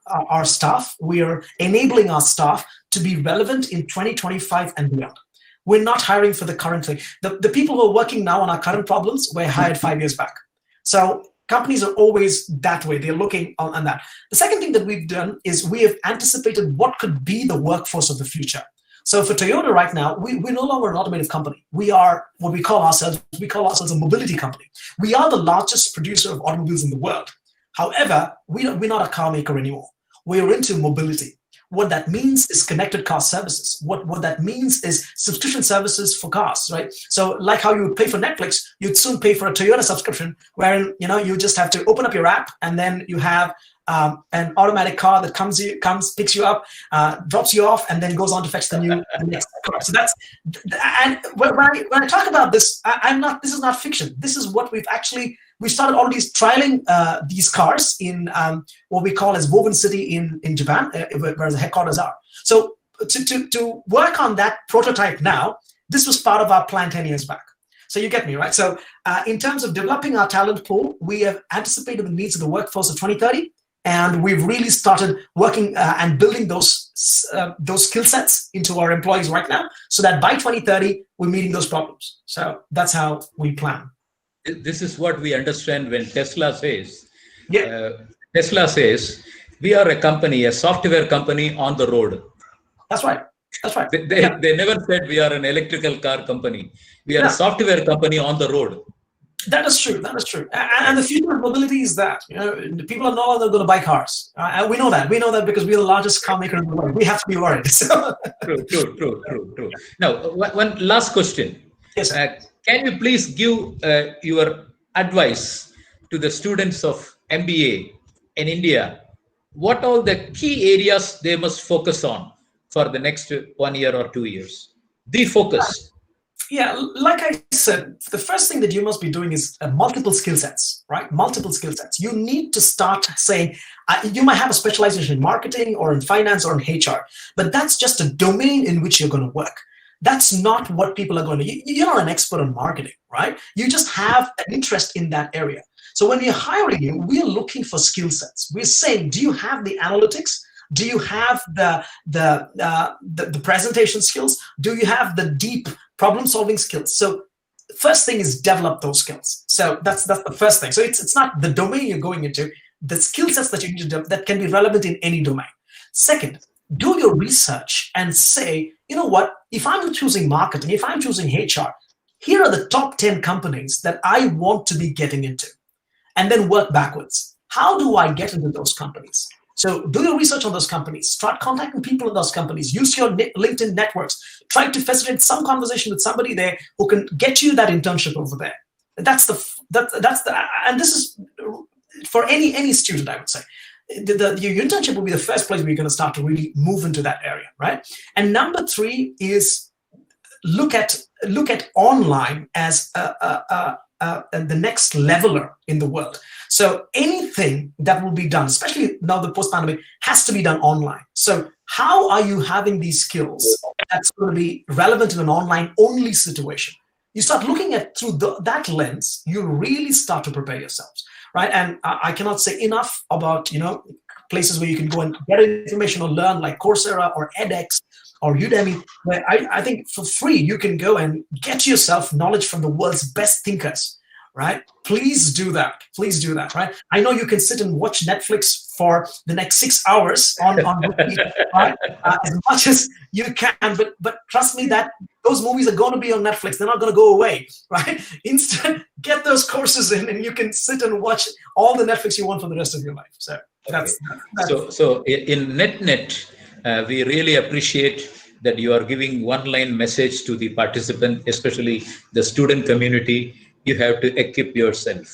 our staff. We are enabling our staff to be relevant in 2025 and beyond. We're not hiring for the current thing. The people who are working now on our current problems were hired 5 years back. So companies are always that way. They're looking on that. The second thing that we've done is we have anticipated what could be the workforce of the future. So for Toyota right now, we're no longer an automotive company. We are what we call ourselves a mobility company. We are the largest producer of automobiles in the world. However, we're not a car maker anymore. We're into mobility. What that means is connected car services. What that means is subscription services for cars, right? So like how you would pay for Netflix, you'd soon pay for a Toyota subscription, wherein you just have to open up your app and then you have an automatic car that comes, picks you up, drops you off, and then goes on to fetch the next car. So that's, and when I talk about this, this is not fiction. This is what we started already trialing these cars in what we call as Woven City in Japan, where the headquarters are. So to work on that prototype now, this was part of our plan 10 years back. So you get me, right? So in terms of developing our talent pool, we have anticipated the needs of the workforce of 2030. And we've really started working and building those skill sets into our employees right now, so that by 2030, we're meeting those problems. So that's how we plan. This is what we understand when Tesla says, yeah. Tesla says, we are a company, a software company on the road. That's right. That's right. They never said we are an electrical car company. We are a software company on the road. That is true. That is true. And the future of mobility is that people are no longer going to buy cars. And we know that. We know that because we're the largest car maker in the world. We have to be worried. So. True. Now, one last question. Yes. Can you please give your advice to the students of MBA in India? What all the key areas they must focus on for the next 1 year or 2 years? The focus. Yeah, like I said, the first thing that you must be doing is multiple skill sets, right? Multiple skill sets. You need to start saying, you might have a specialization in marketing or in finance or in HR, but that's just a domain in which you're going to work. That's not what people are going to, you're not an expert on marketing, right? You just have an interest in that area. So when we're hiring you, we're looking for skill sets. We're saying, do you have the analytics? Do you have the presentation skills? Do you have the deep problem-solving skills? So first thing is develop those skills. So that's the first thing. So it's not the domain you're going into, the skill sets that you need to develop that can be relevant in any domain. Second, do your research and say, you know what, if I'm choosing marketing, if I'm choosing HR, here are the top 10 companies that I want to be getting into. And then work backwards. How do I get into those companies? So do your research on those companies. Start contacting people in those companies. Use your LinkedIn networks. Try to facilitate some conversation with somebody there who can get you that internship over there. That's the and this is for any student, I would say. Your internship will be the first place where you're going to start to really move into that area, right? And number 3 is look at online as the next leveler in the world. So anything that will be done, especially now the post-pandemic, has to be done online. So how are you having these skills that's going to be relevant in an online-only situation? You start looking at through that lens, you really start to prepare yourselves, right? And I cannot say enough about places where you can go and get information or learn, like Coursera or edX or Udemy, where I think for free you can go and get yourself knowledge from the world's best thinkers, right? Please do that. Please do that, right? I know you can sit and watch Netflix for the next 6 hours on repeat, right? As much as you can, but trust me that those movies are going to be on Netflix. They're not going to go away, right? Instead, get those courses in, and you can sit and watch all the Netflix you want for the rest of your life. So that's so in net, we really appreciate that you are giving one-line message to the participant, especially the student community. You have to equip yourself.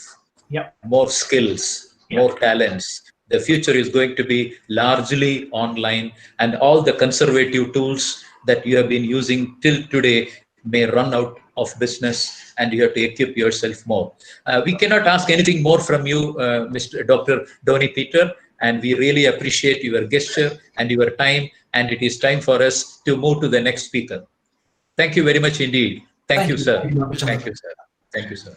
Yep. More skills, more talents. The future is going to be largely online, and all the conservative tools that you have been using till today may run out of business, and you have to equip yourself more. We cannot ask anything more from you, Mr. Dr. Dhoni Peter, and we really appreciate your gesture and your time, and it is time for us to move to the next speaker. Thank you very much indeed. Thank you, sir. Thank you, sir. Thank you, sir.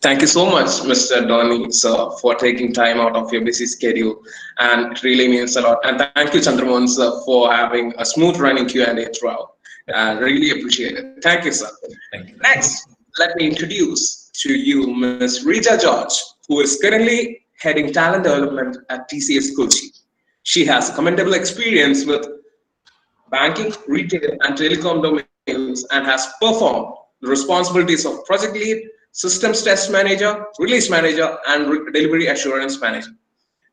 Thank you so much, Mr. Dhoni, sir, for taking time out of your busy schedule, and it really means a lot. And thank you, Chandramohan, sir, for having a smooth running Q&A throughout. I really appreciate it. Thank you, sir. Thank you. Next, let me introduce to you Ms. Rija George, who is currently heading talent development at TCS Kochi. She has commendable experience with banking, retail, and telecom domains, and has performed the responsibilities of project lead, systems test manager, release manager, and delivery assurance manager.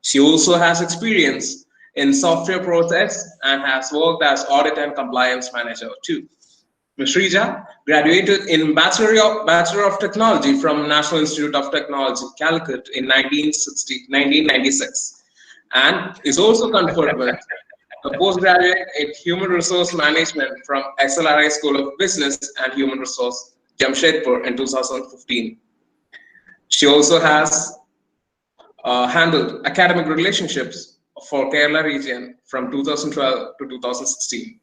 She also has experience in software process and has worked as audit and compliance manager too. Ms. Rija graduated in Bachelor of Technology from National Institute of Technology, Calicut in 1996, and is also conferred with a postgraduate in Human Resource Management from XLRI School of Business and Human Resource, Jamshedpur in 2015. She also has handled academic relationships for Kerala region from 2012 to 2016.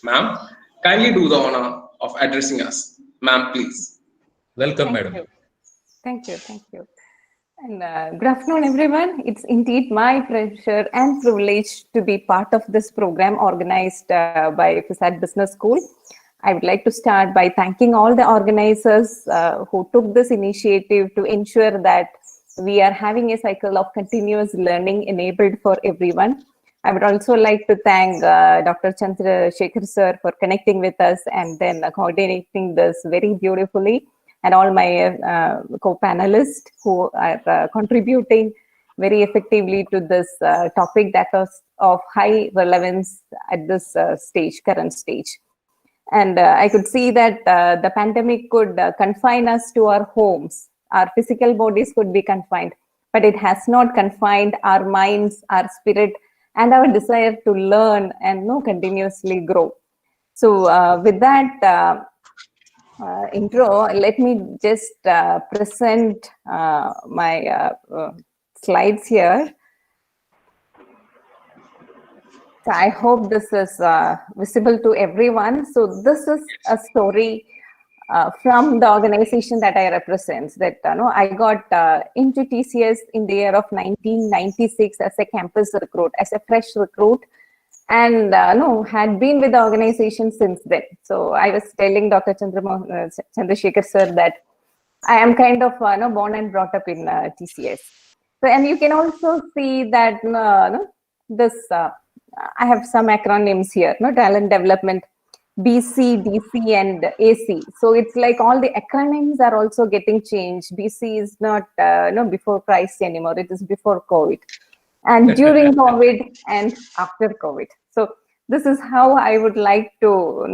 Ma'am, kindly do the honor of addressing us. Ma'am, please. Welcome, madam. Thank you. And good afternoon, everyone. It's indeed my pleasure and privilege to be part of this program organized by FISAT Business School. I would like to start by thanking all the organizers who took this initiative to ensure that we are having a cycle of continuous learning enabled for everyone. I would also like to thank Dr. Chandrasekhar sir for connecting with us and then coordinating this very beautifully, and all my co-panelists who are contributing very effectively to this topic that was of high relevance at this current stage. And I could see that the pandemic could confine us to our homes. Our physical bodies could be confined, but it has not confined our minds, our spirit, and our desire to learn and continuously grow. So with that intro, let me just present my slides here. So I hope this is visible to everyone. So this is a story from the organization that I represent. That I got into TCS in the year of 1996 as a campus recruit, as a fresh recruit, and had been with the organization since then. So I was telling Dr. Chandrasekhar sir that I am kind of born and brought up in TCS. So, and you can also see that this. I have some acronyms here, talent development, BC, DC, and AC. So it's like all the acronyms are also getting changed. BC is not before Christ anymore. It is before COVID, and during COVID and after COVID. So this is how I would like to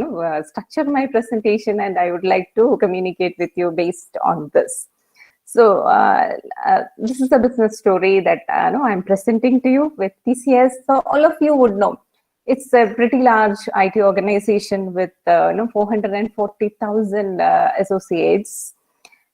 structure my presentation, and I would like to communicate with you based on this. So this is a business story that I'm presenting to you with TCS. So all of you would know it's a pretty large IT organization with 440,000 associates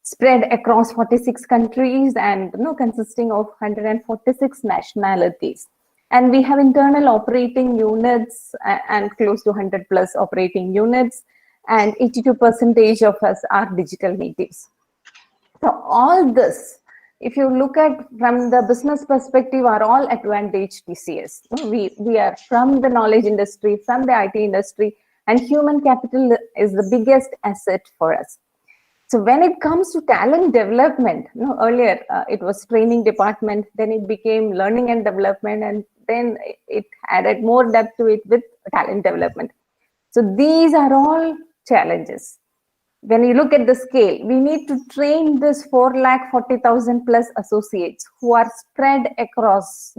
spread across 46 countries and consisting of 146 nationalities. And we have internal operating units and close to 100 plus operating units, and 82% of us are digital natives. So all this if you look at from the business perspective, are all advantage TCS. We are from the knowledge industry, from the IT industry, and human capital is the biggest asset for us. So when it comes to talent development, earlier it was training department, then it became learning and development, and then it added more depth to it with talent development. So these are all challenges. When you look at the scale, we need to train this 440,000 plus associates who are spread across.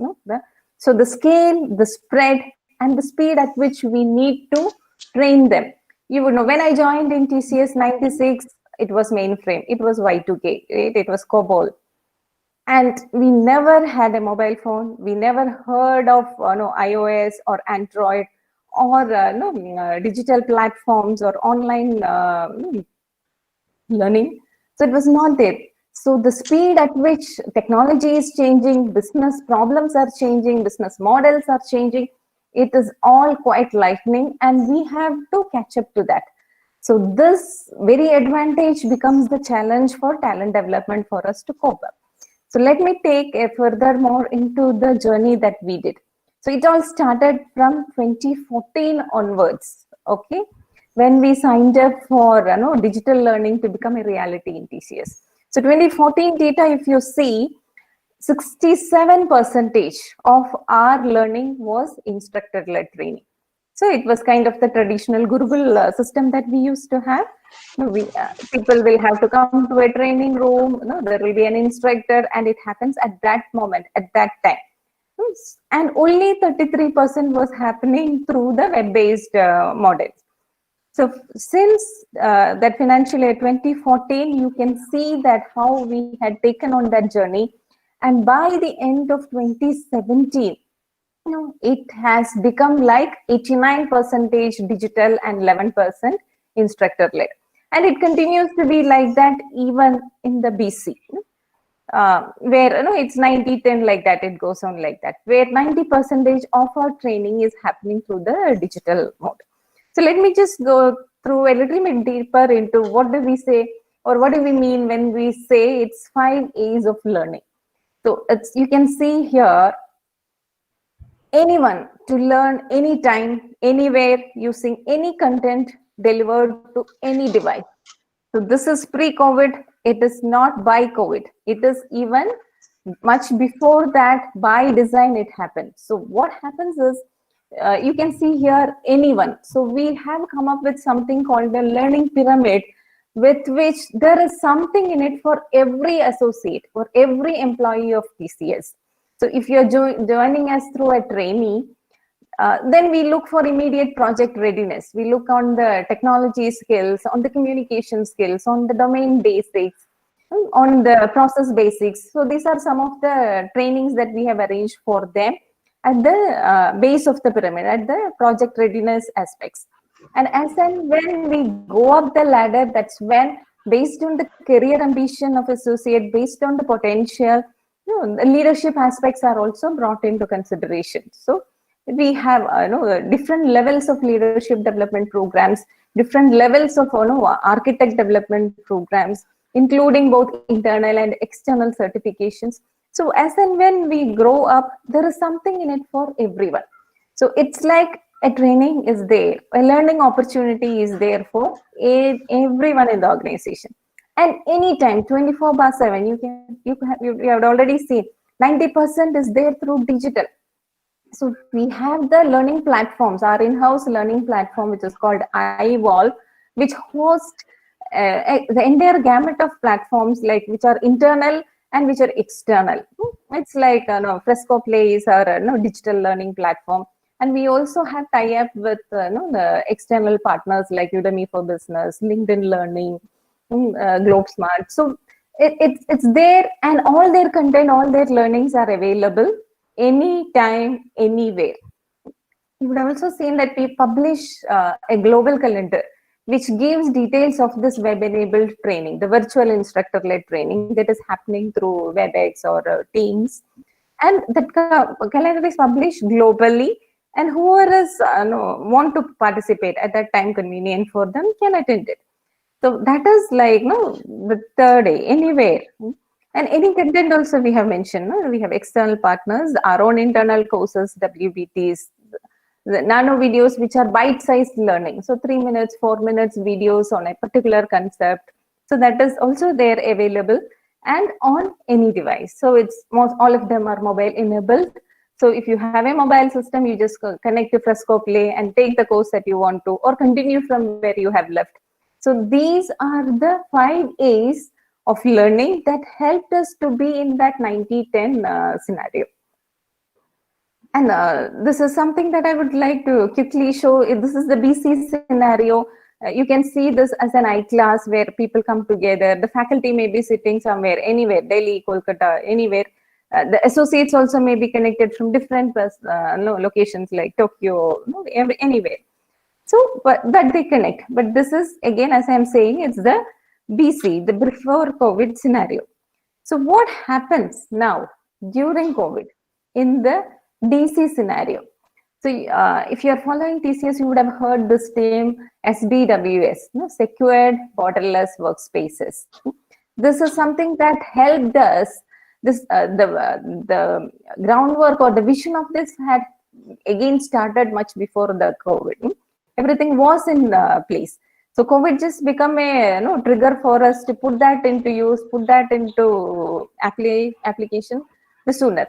So the scale, the spread, and the speed at which we need to train them. You would know, when I joined in TCS 96, it was mainframe, it was Y2K, it was COBOL. And we never had a mobile phone. We never heard of iOS or Android or digital platforms or online learning. So it was not there. So the speed at which technology is changing, business problems are changing, business models are changing, it is all quite lightning, and we have to catch up to that. So this very advantage becomes the challenge for talent development for us to cope up. So let me take a furthermore into the journey that we did. So it all started from 2014 onwards, okay, when we signed up for digital learning to become a reality in TCS. So 2014 data, if you see, 67% of our learning was instructor-led training. So it was kind of the traditional Gurukul system that we used to have. People will have to come to a training room, there will be an instructor, and it happens at that moment, at that time. And only 33% was happening through the web-based models. So since that financial year 2014, you can see that how we had taken on that journey. And by the end of 2017, it has become like 89% digital and 11% instructor-led. And it continues to be like that even in the BC, where it's 90-10 like that, it goes on like that, where 90% of our training is happening through the digital mode. So let me just go through a little bit deeper into what do we say, or what do we mean when we say it's 5 A's of learning. So you can see here, anyone to learn anytime, anywhere, using any content delivered to any device. So this is pre-COVID. It is not by COVID. It is even much before that. By design, it happened. So what happens is, you can see here, anyone. So we have come up with something called the learning pyramid, with which there is something in it for every associate, for every employee of TCS. So if you're joining us through a trainee, then we look for immediate project readiness. We look on the technology skills, on the communication skills, on the domain basics, on the process basics. So these are some of the trainings that we have arranged for them at the base of the pyramid, at the project readiness aspects. And as and when we go up the ladder, that's when, based on the career ambition of associate, based on the potential, the leadership aspects are also brought into consideration. So we have different levels of leadership development programs, different levels of architect development programs, including both internal and external certifications. So as and when we grow up, there is something in it for everyone. So it's like a training is there, a learning opportunity is there for everyone in the organization. And anytime, 24/7, you have already seen 90% is there through digital. So we have the learning platforms, our in-house learning platform, which is called iEvolve, which hosts the entire gamut of platforms, like which are internal and which are external. It's like Fresco Play is our digital learning platform. And we also have tie-up with the external partners like Udemy for Business, LinkedIn Learning, GlobeSmart. So it's there, and all their content, all their learnings are available anytime, anywhere. You would have also seen that we publish a global calendar, which gives details of this web-enabled training, the virtual instructor-led training that is happening through WebEx or Teams. And that calendar is published globally, and whoever is want to participate at that time convenient for them can attend it. So that is like the third A, anywhere. And any content also we have mentioned, no? We have external partners, our own internal courses, WBTs, the nano videos, which are bite-sized learning. So 3 minutes, 4 minutes videos on a particular concept. So that is also there available and on any device. So it's all of them are mobile enabled. So if you have a mobile system, you just connect to Fresco Play and take the course that you want to, or continue from where you have left. So these are the 5 A's of learning that helped us to be in that 90-10 scenario. And this is something that I would like to quickly show. This is the BC scenario. You can see this as an iClass where people come together. The faculty may be sitting somewhere, anywhere, Delhi, Kolkata, anywhere. The associates also may be connected from different locations like Tokyo, anywhere. So, but they connect. But this is, again, as I'm saying, it's the BC, the before COVID scenario. So what happens now during COVID in the DC scenario? So if you're following TCS, you would have heard this term SBWS, Secured Borderless Workspaces. This is something that helped us. This the groundwork or the vision of this had again started much before the COVID. Everything was in place. So COVID just become a trigger for us to put that into use, put that into application the sooner.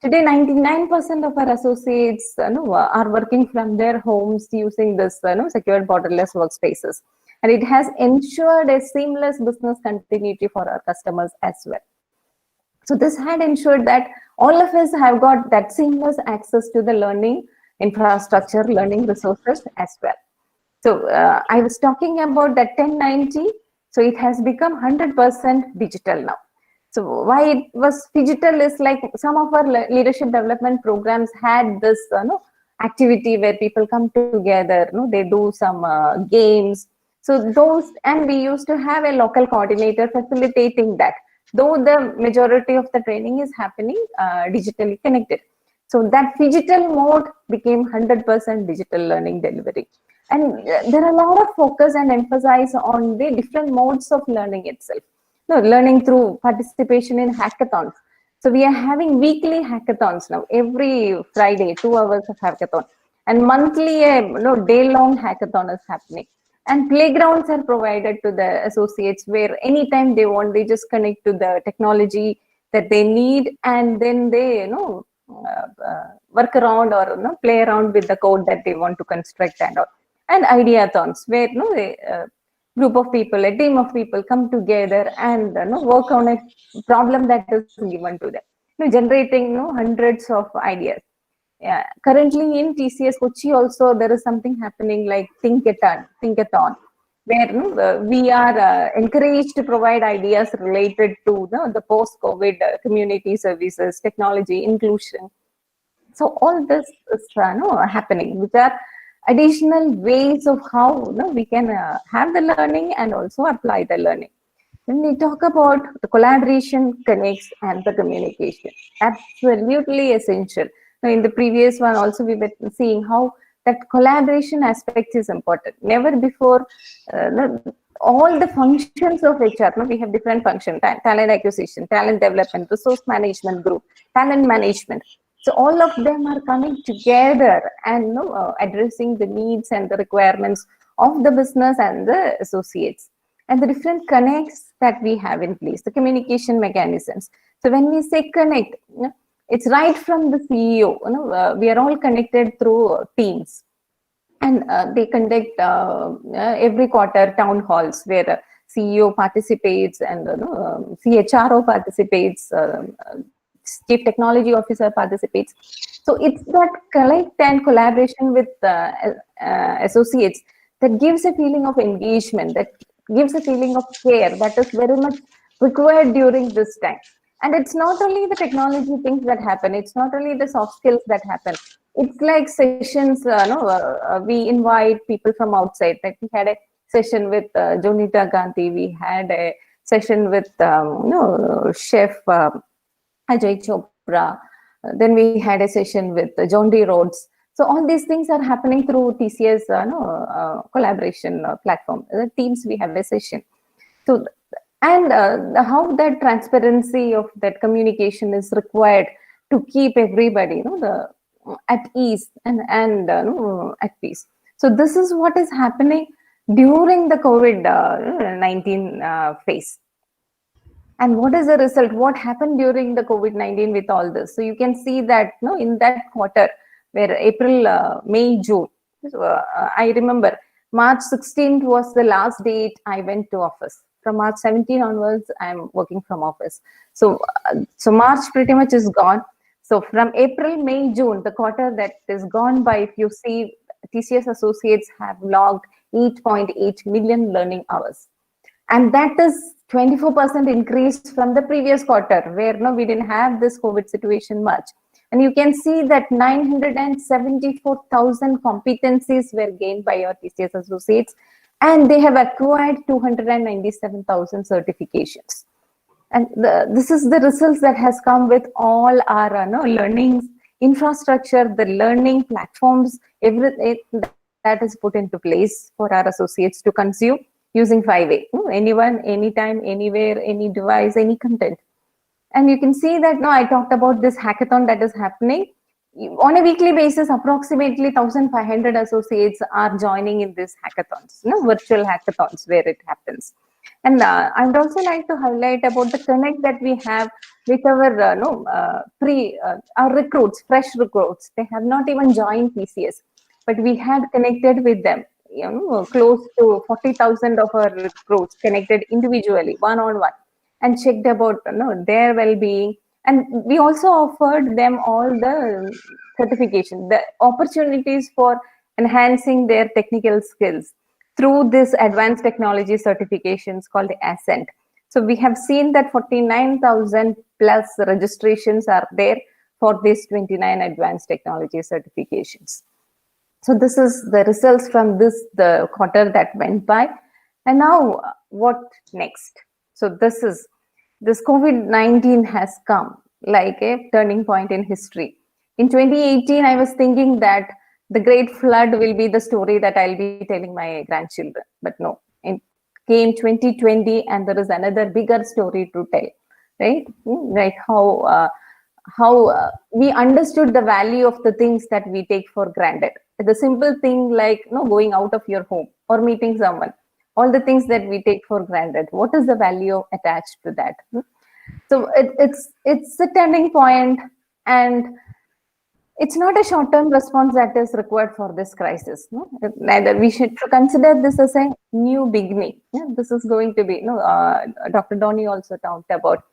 Today, 99% of our associates are working from their homes using this secured borderless workspaces. And it has ensured a seamless business continuity for our customers as well. So this had ensured that all of us have got that seamless access to the learning infrastructure, learning resources as well. So I was talking about that 1090. So it has become 100% digital now. So why it was digital is like some of our leadership development programs had this activity where people come together, they do some games. So those, and we used to have a local coordinator facilitating that, though the majority of the training is happening digitally connected. So that digital mode became 100% digital learning delivery. And there are a lot of focus and emphasis on the different modes of learning itself. Learning through participation in hackathons. So we are having weekly hackathons now, every Friday, 2 hours of hackathon. And monthly, day-long hackathon is happening. And playgrounds are provided to the associates where anytime they want, they just connect to the technology that they need, and then they, work around or play around with the code that they want to construct and all. And ideathons where a group of people, a team of people come together and work on a problem that is given to them, generating hundreds of ideas. Currently in TCS Kochi also there is something happening like Thinkathon, where we are encouraged to provide ideas related to the post-COVID community services, technology, inclusion. So all this is happening, which are additional ways of how we can have the learning and also apply the learning. When we talk about the collaboration, connects, and the communication, absolutely essential. Now, in the previous one also we were seeing how that collaboration aspect is important. Never before, all the functions of HR, we have different functions, talent acquisition, talent development, resource management group, talent management. So all of them are coming together and addressing the needs and the requirements of the business and the associates, and the different connects that we have in place, the communication mechanisms. So when we say connect, it's right from the CEO. We are all connected through Teams, and they conduct every quarter town halls where CEO participates and CHRO participates. Chief Technology Officer participates. So it's that collect and collaboration with associates that gives a feeling of engagement, that gives a feeling of care that is very much required during this time. And it's not only the technology things that happen, it's not only the soft skills that happen. It's like sessions, we invite people from outside. Like we had a session with Jonita Gandhi, we had a session with Chef Ajay Chopra. Then we had a session with John D. Rhodes. So all these things are happening through TCS collaboration platform. The Teams, we have a session. So, and how that transparency of that communication is required to keep everybody, at ease and at peace. So this is what is happening during the COVID-19 phase. And what is the result? What happened during the COVID-19 with all this? So you can see that in that quarter, where April, May, June. So, I remember March 16th was the last date I went to office. From March 17 onwards, I'm working from office. So, March pretty much is gone. So from April, May, June, the quarter that is gone by, if you see, TCS associates have logged 8.8 million learning hours. And that is 24% increase from the previous quarter, where we didn't have this COVID situation much. And you can see that 974,000 competencies were gained by your TCS associates, and they have acquired 297,000 certifications. And this is the results that has come with all our learning infrastructure, the learning platforms, everything that is put into place for our associates to consume using 5A. Anyone, anytime, anywhere, any device, any content. And you can see that I talked about this hackathon that is happening. On a weekly basis, approximately 1,500 associates are joining in these hackathons, virtual hackathons where it happens. And I would also like to highlight about the connect that we have with our our recruits, fresh recruits. They have not even joined TCS, but we had connected with them. Close to 40,000 of our recruits connected individually, one-on-one, and checked about their well-being. And we also offered them all the certification, the opportunities for enhancing their technical skills through this advanced technology certifications called Ascent. So we have seen that 49,000 plus registrations are there for these 29 advanced technology certifications. So this is the results from the quarter that went by. And now what next? So this COVID-19 has come like a turning point in history. In 2018, I was thinking that the great flood will be the story that I'll be telling my grandchildren. But no, it came 2020 and there is another bigger story to tell, right? Like how we understood the value of the things that we take for granted. The simple thing like going out of your home or meeting someone, all the things that we take for granted. What is the value attached to that? So it's a turning point, and it's not a short-term response that is required for this crisis. Neither we should consider this as a new beginning. This is going to be, Dr. Donnie also talked about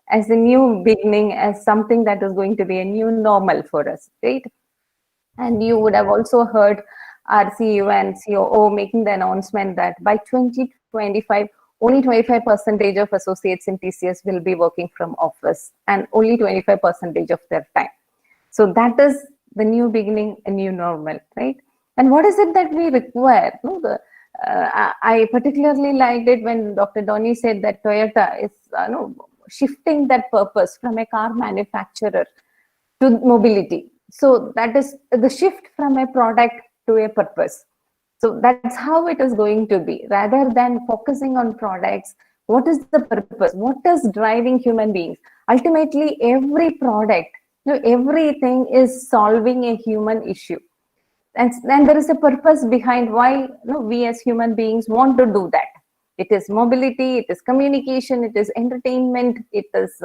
as a new beginning, as something that is going to be a new normal for us, right? And you would have also heard our CEO and COO making the announcement that by 2025, only 25% of associates in TCS will be working from office, and only 25% of their time. So that is the new beginning, a new normal, right? And what is it that we require? I particularly liked it when Dr. Donnie said that Toyota is shifting that purpose from a car manufacturer to mobility. So that is the shift from a product to a purpose. So that's how it is going to be. Rather than focusing on products, what is the purpose? What is driving human beings? Ultimately, every product, everything is solving a human issue. And there is a purpose behind why we as human beings want to do that. It is mobility, it is communication, it is entertainment, it is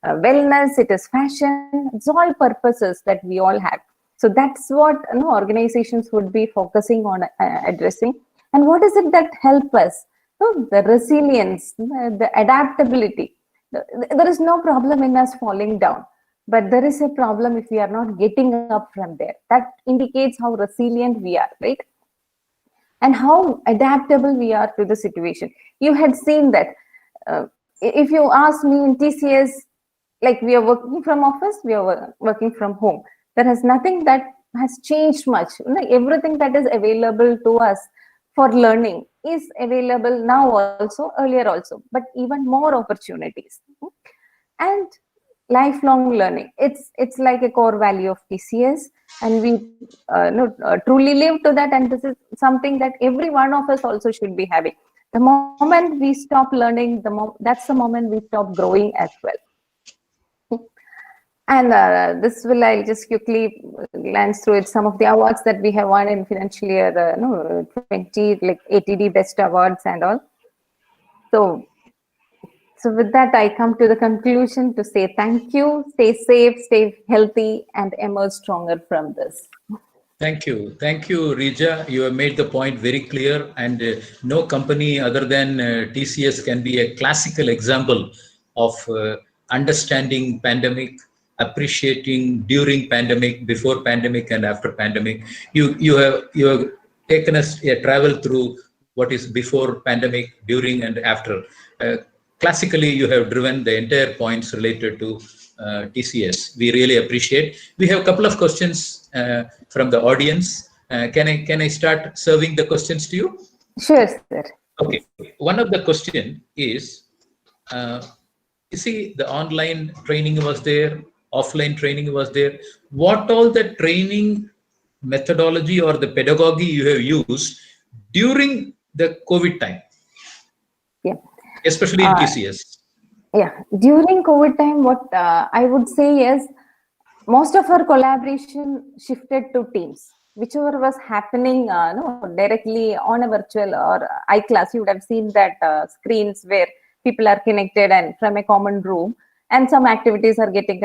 wellness, it is fashion. It's all purposes that we all have. So that's what organizations would be focusing on addressing. And what is it that help us? The resilience, the adaptability. There is no problem in us falling down, but there is a problem if we are not getting up from there. That indicates how resilient we are, right? And how adaptable we are to the situation. You had seen that. If you ask me in TCS, like we are working from office, we are working from home. There is nothing that has changed much. Everything that is available to us for learning is available now also, earlier also, but even more opportunities. And lifelong learning, it's like a core value of TCS, and we truly live to that, and this is something that every one of us also should be having. The moment we stop learning, that's the moment we stop growing as well. And I'll just quickly glance through it. Some of the awards that we have won in financial year 20, like ATD Best Awards and all. So with that, I come to the conclusion to say thank you, stay safe, stay healthy, and emerge stronger from this. Thank you, Rija. You have made the point very clear, and no company other than TCS can be a classical example of understanding pandemic, appreciating during pandemic, before pandemic, and after pandemic. You have taken us a travel through what is before pandemic, during, and after. Classically, you have driven the entire points related to TCS. We really appreciate. We have a couple of questions from the audience. Can I start serving the questions to you? Sure, sir. Okay. One of the question is, you see, the online training was there, offline training was there. What all the training methodology or the pedagogy you have used during the COVID time? Yeah. Especially in TCS. Yeah, during COVID time, what I would say is most of our collaboration shifted to Teams, whichever was happening directly on a virtual or iClass. You would have seen that screens where people are connected and from a common room, and some activities are getting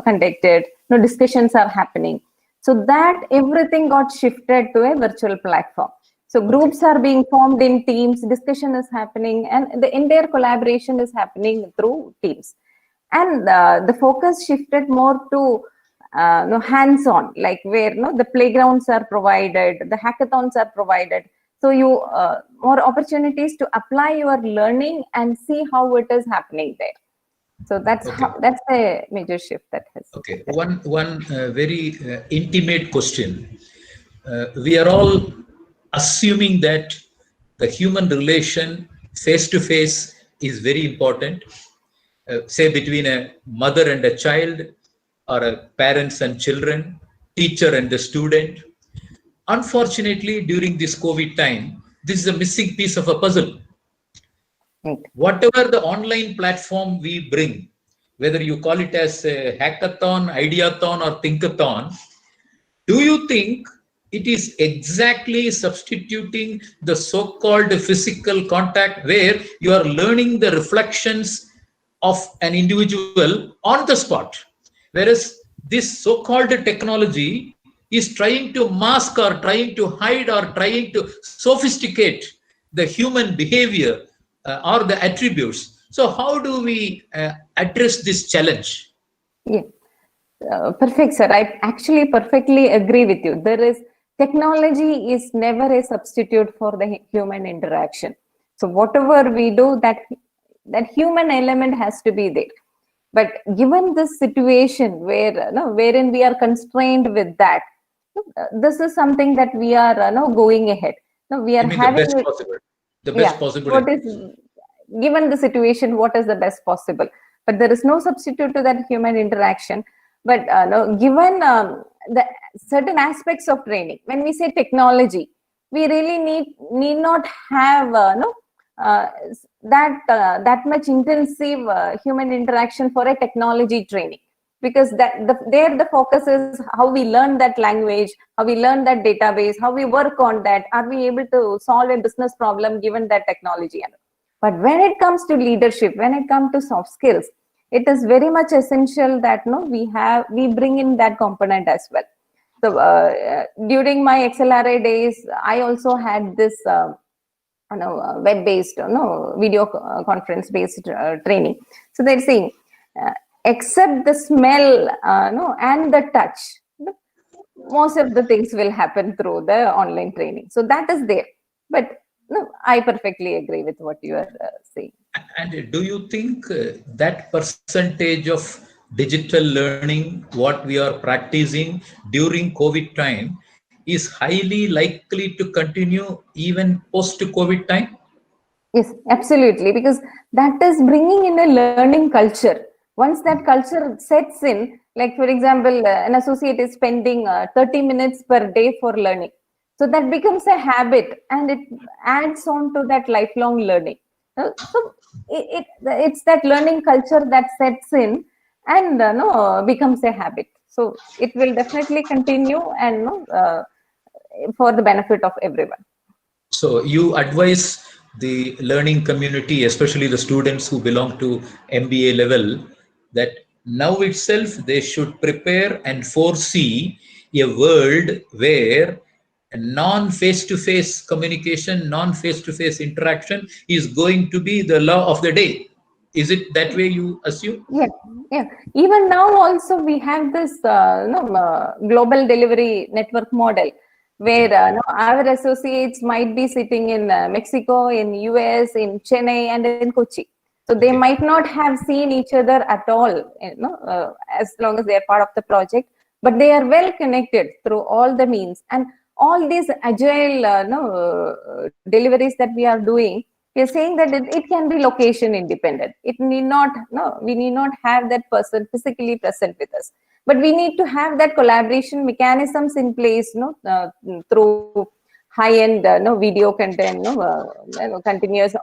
conducted, discussions are happening. So that everything got shifted to a virtual platform. So groups are being formed in Teams, discussion is happening, and the entire collaboration is happening through Teams. And the focus shifted more to hands-on, like where the playgrounds are provided, the hackathons are provided. So you more opportunities to apply your learning and see how it is happening there. So that's a major shift that has. Okay, one very intimate question. We are all assuming that the human relation face-to-face is very important, say between a mother and a child, or a parents and children, teacher and the student. Unfortunately, during this COVID time, this is a missing piece of a puzzle. Right. Whatever the online platform we bring, whether you call it as a hackathon, ideathon, or thinkathon, do you think it is exactly substituting the so-called physical contact where you are learning the reflections of an individual on the spot? Whereas this so-called technology is trying to mask or trying to hide or trying to sophisticate the human behavior or the attributes. So how do we address this challenge? Yeah, perfect, sir. I actually perfectly agree with you. Technology is never a substitute for the human interaction. So whatever we do, that human element has to be there. But given this situation wherein we are constrained with that, this is something that we are going ahead. We are having the best possible. The best possible. What is, given the situation, what is the best possible? But there is no substitute to that human interaction. But given the certain aspects of training, when we say technology, we really need not have that much intensive human interaction for a technology training, because the focus is how we learn that language, how we learn that database, how we work on that. Are we able to solve a business problem given that technology? But when it comes to leadership, when it comes to soft skills, it is very much essential that we bring in that component as well. So during my XLRA days, I also had this web-based, video conference-based training. So they're saying, except the smell, and the touch, most of the things will happen through the online training. So that is there. But I perfectly agree with what you are saying. And do you think that percentage of digital learning, what we are practicing during COVID time, is highly likely to continue even post-COVID time? Yes, absolutely, because that is bringing in a learning culture. Once that culture sets in, like for example, an associate is spending 30 minutes per day for learning. So that becomes a habit, and it adds on to that lifelong learning. So it's that learning culture that sets in and becomes a habit. So it will definitely continue and for the benefit of everyone. So you advise the learning community, especially the students who belong to MBA level, that now itself they should prepare and foresee a world where non-face-to-face communication, non-face-to-face interaction is going to be the law of the day. Is it that way you assume? Yeah. Even now also we have this global delivery network model, where our associates might be sitting in Mexico, in US, in Chennai, and in Kochi. So they might not have seen each other at all, as long as they are part of the project, but they are well connected through all the means. And all these agile deliveries that we are doing, we are saying that it can be location independent. It need not, we need not have that person physically present with us, but we need to have that collaboration mechanisms in place, through high-end video content, continuous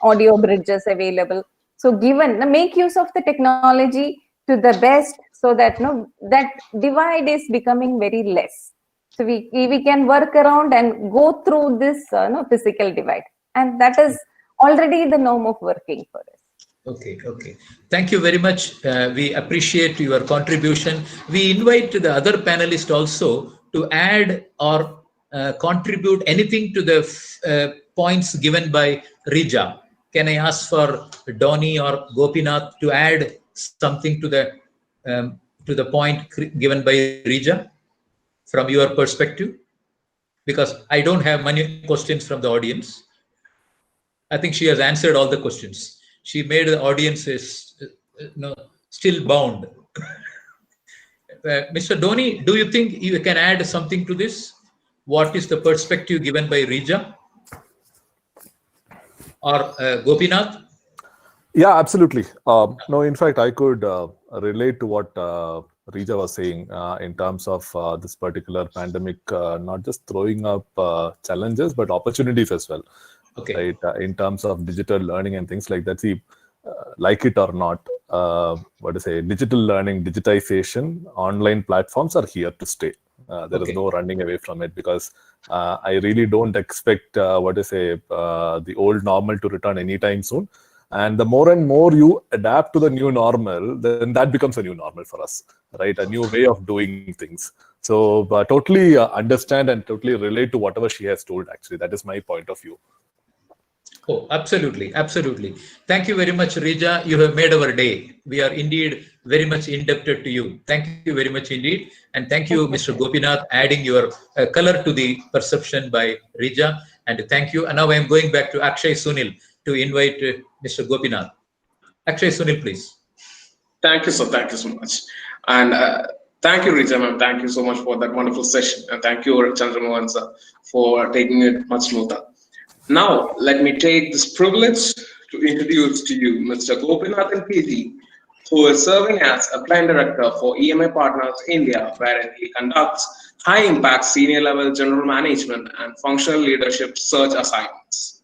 audio bridges available. So make use of the technology to the best, so that that divide is becoming very less. So we can work around and go through this physical divide, and that is already the norm of working for us. Okay. Thank you very much. We appreciate your contribution. We invite the other panelists also to add or contribute anything to the points given by Rija. Can I ask for Donnie or Gopinath to add something to the point given by Rija from your perspective? Because I don't have many questions from the audience. I think she has answered all the questions. She made the audiences still bound. Mr. Dhoni, do you think you can add something to this? What is the perspective given by Rija or Gopinath? Yeah, absolutely. No, in fact, I could relate to what Rija was saying in terms of this particular pandemic, not just throwing up challenges, but opportunities as well. Okay. Right, in terms of digital learning and things like that. See, like it or not, digital learning, digitization, online platforms are here to stay. There is no running away from it, because I really don't expect the old normal to return anytime soon. And the more and more you adapt to the new normal, then that becomes a new normal for us, right? A new way of doing things. So totally understand and totally relate to whatever she has told. Actually, that is my point of view. Oh, absolutely. Thank you very much, Rija. You have made our day. We are indeed very much indebted to you. Thank you very much indeed. And thank you, Mr. Gopinath, adding your color to the perception by Rija. And thank you. And now I am going back to Akshay Sunil to invite Mr. Gopinath. Akshay Sunil, please. Thank you, sir. Thank you so much. And thank you, Rija, ma'am. Thank you so much for that wonderful session. And thank you, Chandramohan, sir, for taking it much smoother. Now, let me take this privilege to introduce to you Mr. Gopinathan PG, who is serving as a Client Director for EMI Partners India, wherein he conducts high-impact senior-level general management and functional leadership search assignments.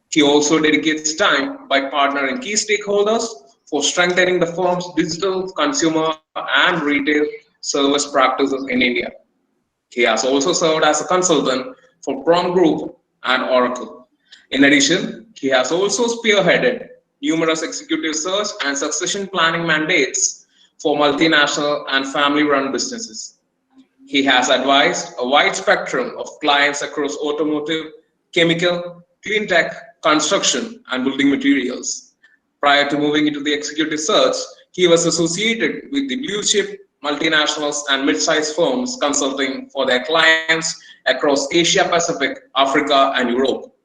He also dedicates time by partnering key stakeholders for strengthening the firm's digital, consumer, and retail service practices in India. He has also served as a consultant for Prom Group and Oracle. In addition, he has also spearheaded numerous executive search and succession planning mandates for multinational and family-run businesses. He has advised a wide spectrum of clients across automotive, chemical, clean tech, construction, and building materials. Prior to moving into the executive search, he was associated with the blue-chip multinationals and mid-sized firms consulting for their clients across Asia Pacific, Africa, and Europe.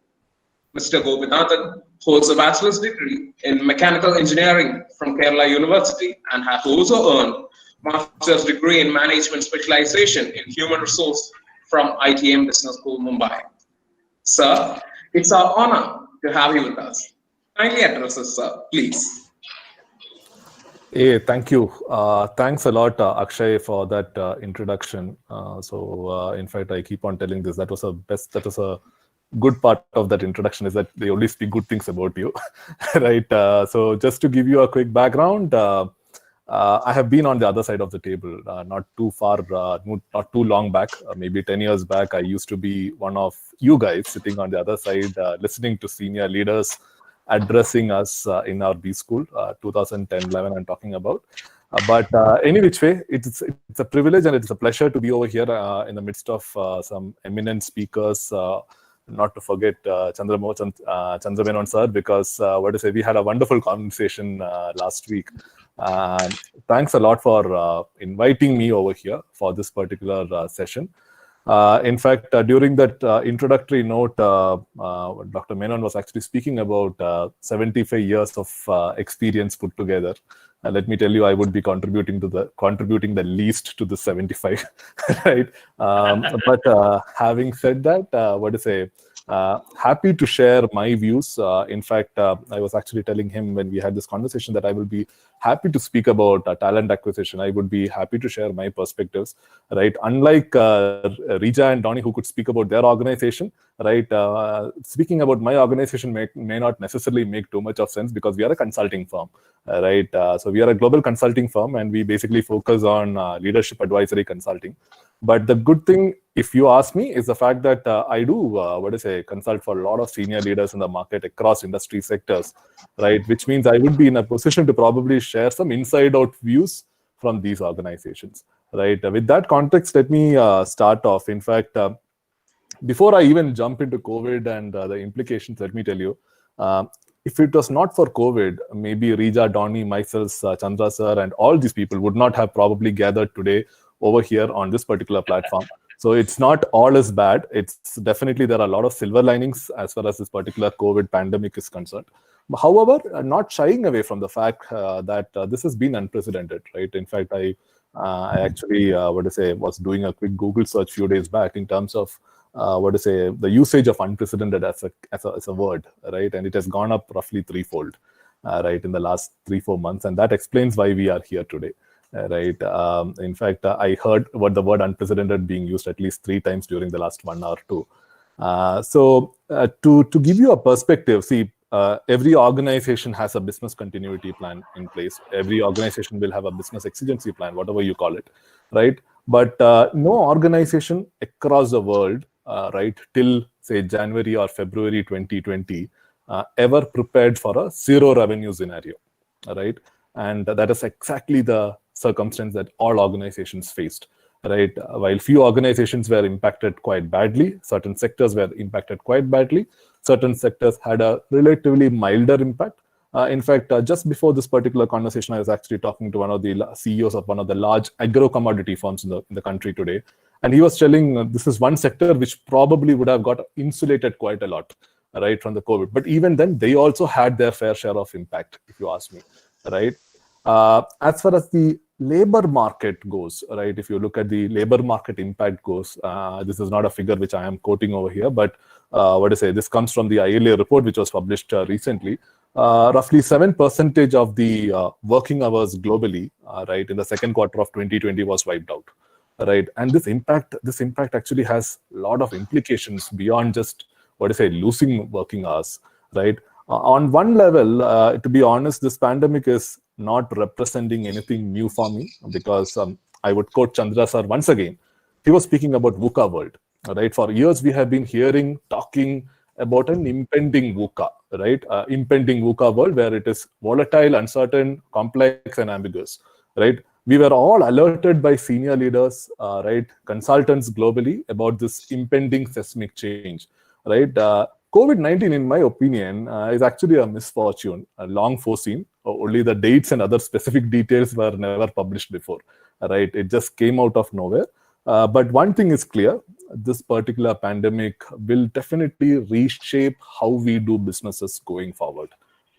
Mr. Gopinathan holds a bachelor's degree in mechanical engineering from Kerala University and has also earned master's degree in management specialization in human resource from ITM Business School, Mumbai. Sir, it's our honor to have you with us. Kindly address us, sir, please. Hey, thank you. Thanks a lot, Akshay, for that introduction. In fact, I keep on telling this. That was a good part of that introduction, is that they only speak good things about you, right? So just to give you a quick background, I have been on the other side of the table, not too far, not too long back, maybe 10 years back. I used to be one of you guys sitting on the other side, listening to senior leaders addressing us in our B school, 2010-11 I'm talking about. But any which way, it's a privilege and it's a pleasure to be over here in the midst of some eminent speakers, not to forget Chandra Menon sir, because we had a wonderful conversation last week. Thanks a lot for inviting me over here for this particular session. In fact, during that introductory note, Dr. Menon was actually speaking about 75 years of experience put together. Let me tell you, I would be contributing the least to the 75, right? But having said that, happy to share my views. In fact, I was actually telling him when we had this conversation that I will be happy to speak about talent acquisition. I would be happy to share my perspectives, right? Unlike Rija and Donnie, who could speak about their organization, right? Speaking about my organization may not necessarily make too much of sense because we are a consulting firm, right? So we are a global consulting firm and we basically focus on leadership advisory consulting. But the good thing, if you ask me, is the fact that I do, consult for a lot of senior leaders in the market across industry sectors, right? Which means I would be in a position to probably share some inside-out views from these organizations, right? With that context, let me start off. In fact, before I even jump into COVID and the implications, let me tell you, if it was not for COVID, maybe Rija, Donnie, myself, Chandra sir, and all these people would not have probably gathered today over here on this particular platform. So it's not all as bad. It's definitely, there are a lot of silver linings as far as this particular COVID pandemic is concerned. However, not shying away from the fact that this has been unprecedented, right? In fact, I actually, was doing a quick Google search a few days back in terms of the usage of unprecedented as a word, right? And it has gone up roughly threefold, right, in the last 3-4 months. And that explains why we are here today. Right. In fact, I heard what the word unprecedented being used at least 3 times during the last 1 hour too. To give you a perspective, see, every organization has a business continuity plan in place. Every organization will have a business exigency plan, whatever you call it, right? But no organization across the world, right, till say January or February 2020, ever prepared for a zero revenue scenario, right? And that is exactly the circumstance that all organizations faced, right? While few organizations were impacted quite badly, certain sectors were impacted quite badly, certain sectors had a relatively milder impact. In fact, just before this particular conversation, I was actually talking to one of the CEOs of one of the large agro-commodity firms in the country today. And he was telling this is one sector which probably would have got insulated quite a lot, right, from the COVID. But even then, they also had their fair share of impact, if you ask me, right? As far as the labor market goes, right, if you look at the labor market impact goes, this is not a figure which I am quoting over here, but this comes from the ILA report, which was published recently. Roughly 7% of the working hours globally, right, in the second quarter of 2020 was wiped out, right? And this impact actually has a lot of implications beyond just, losing working hours, right? On one level, to be honest, this pandemic is not representing anything new for me because I would quote Chandra sir once again. He was speaking about VUCA world, right? For years, we have been talking about an impending VUCA, right? Impending VUCA world where it is volatile, uncertain, complex, and ambiguous, right? We were all alerted by senior leaders, right? Consultants globally about this impending seismic change, right? COVID-19, in my opinion, is actually a misfortune, long foreseen. Only the dates and other specific details were never published before, right? It just came out of nowhere. But one thing is clear, this particular pandemic will definitely reshape how we do businesses going forward,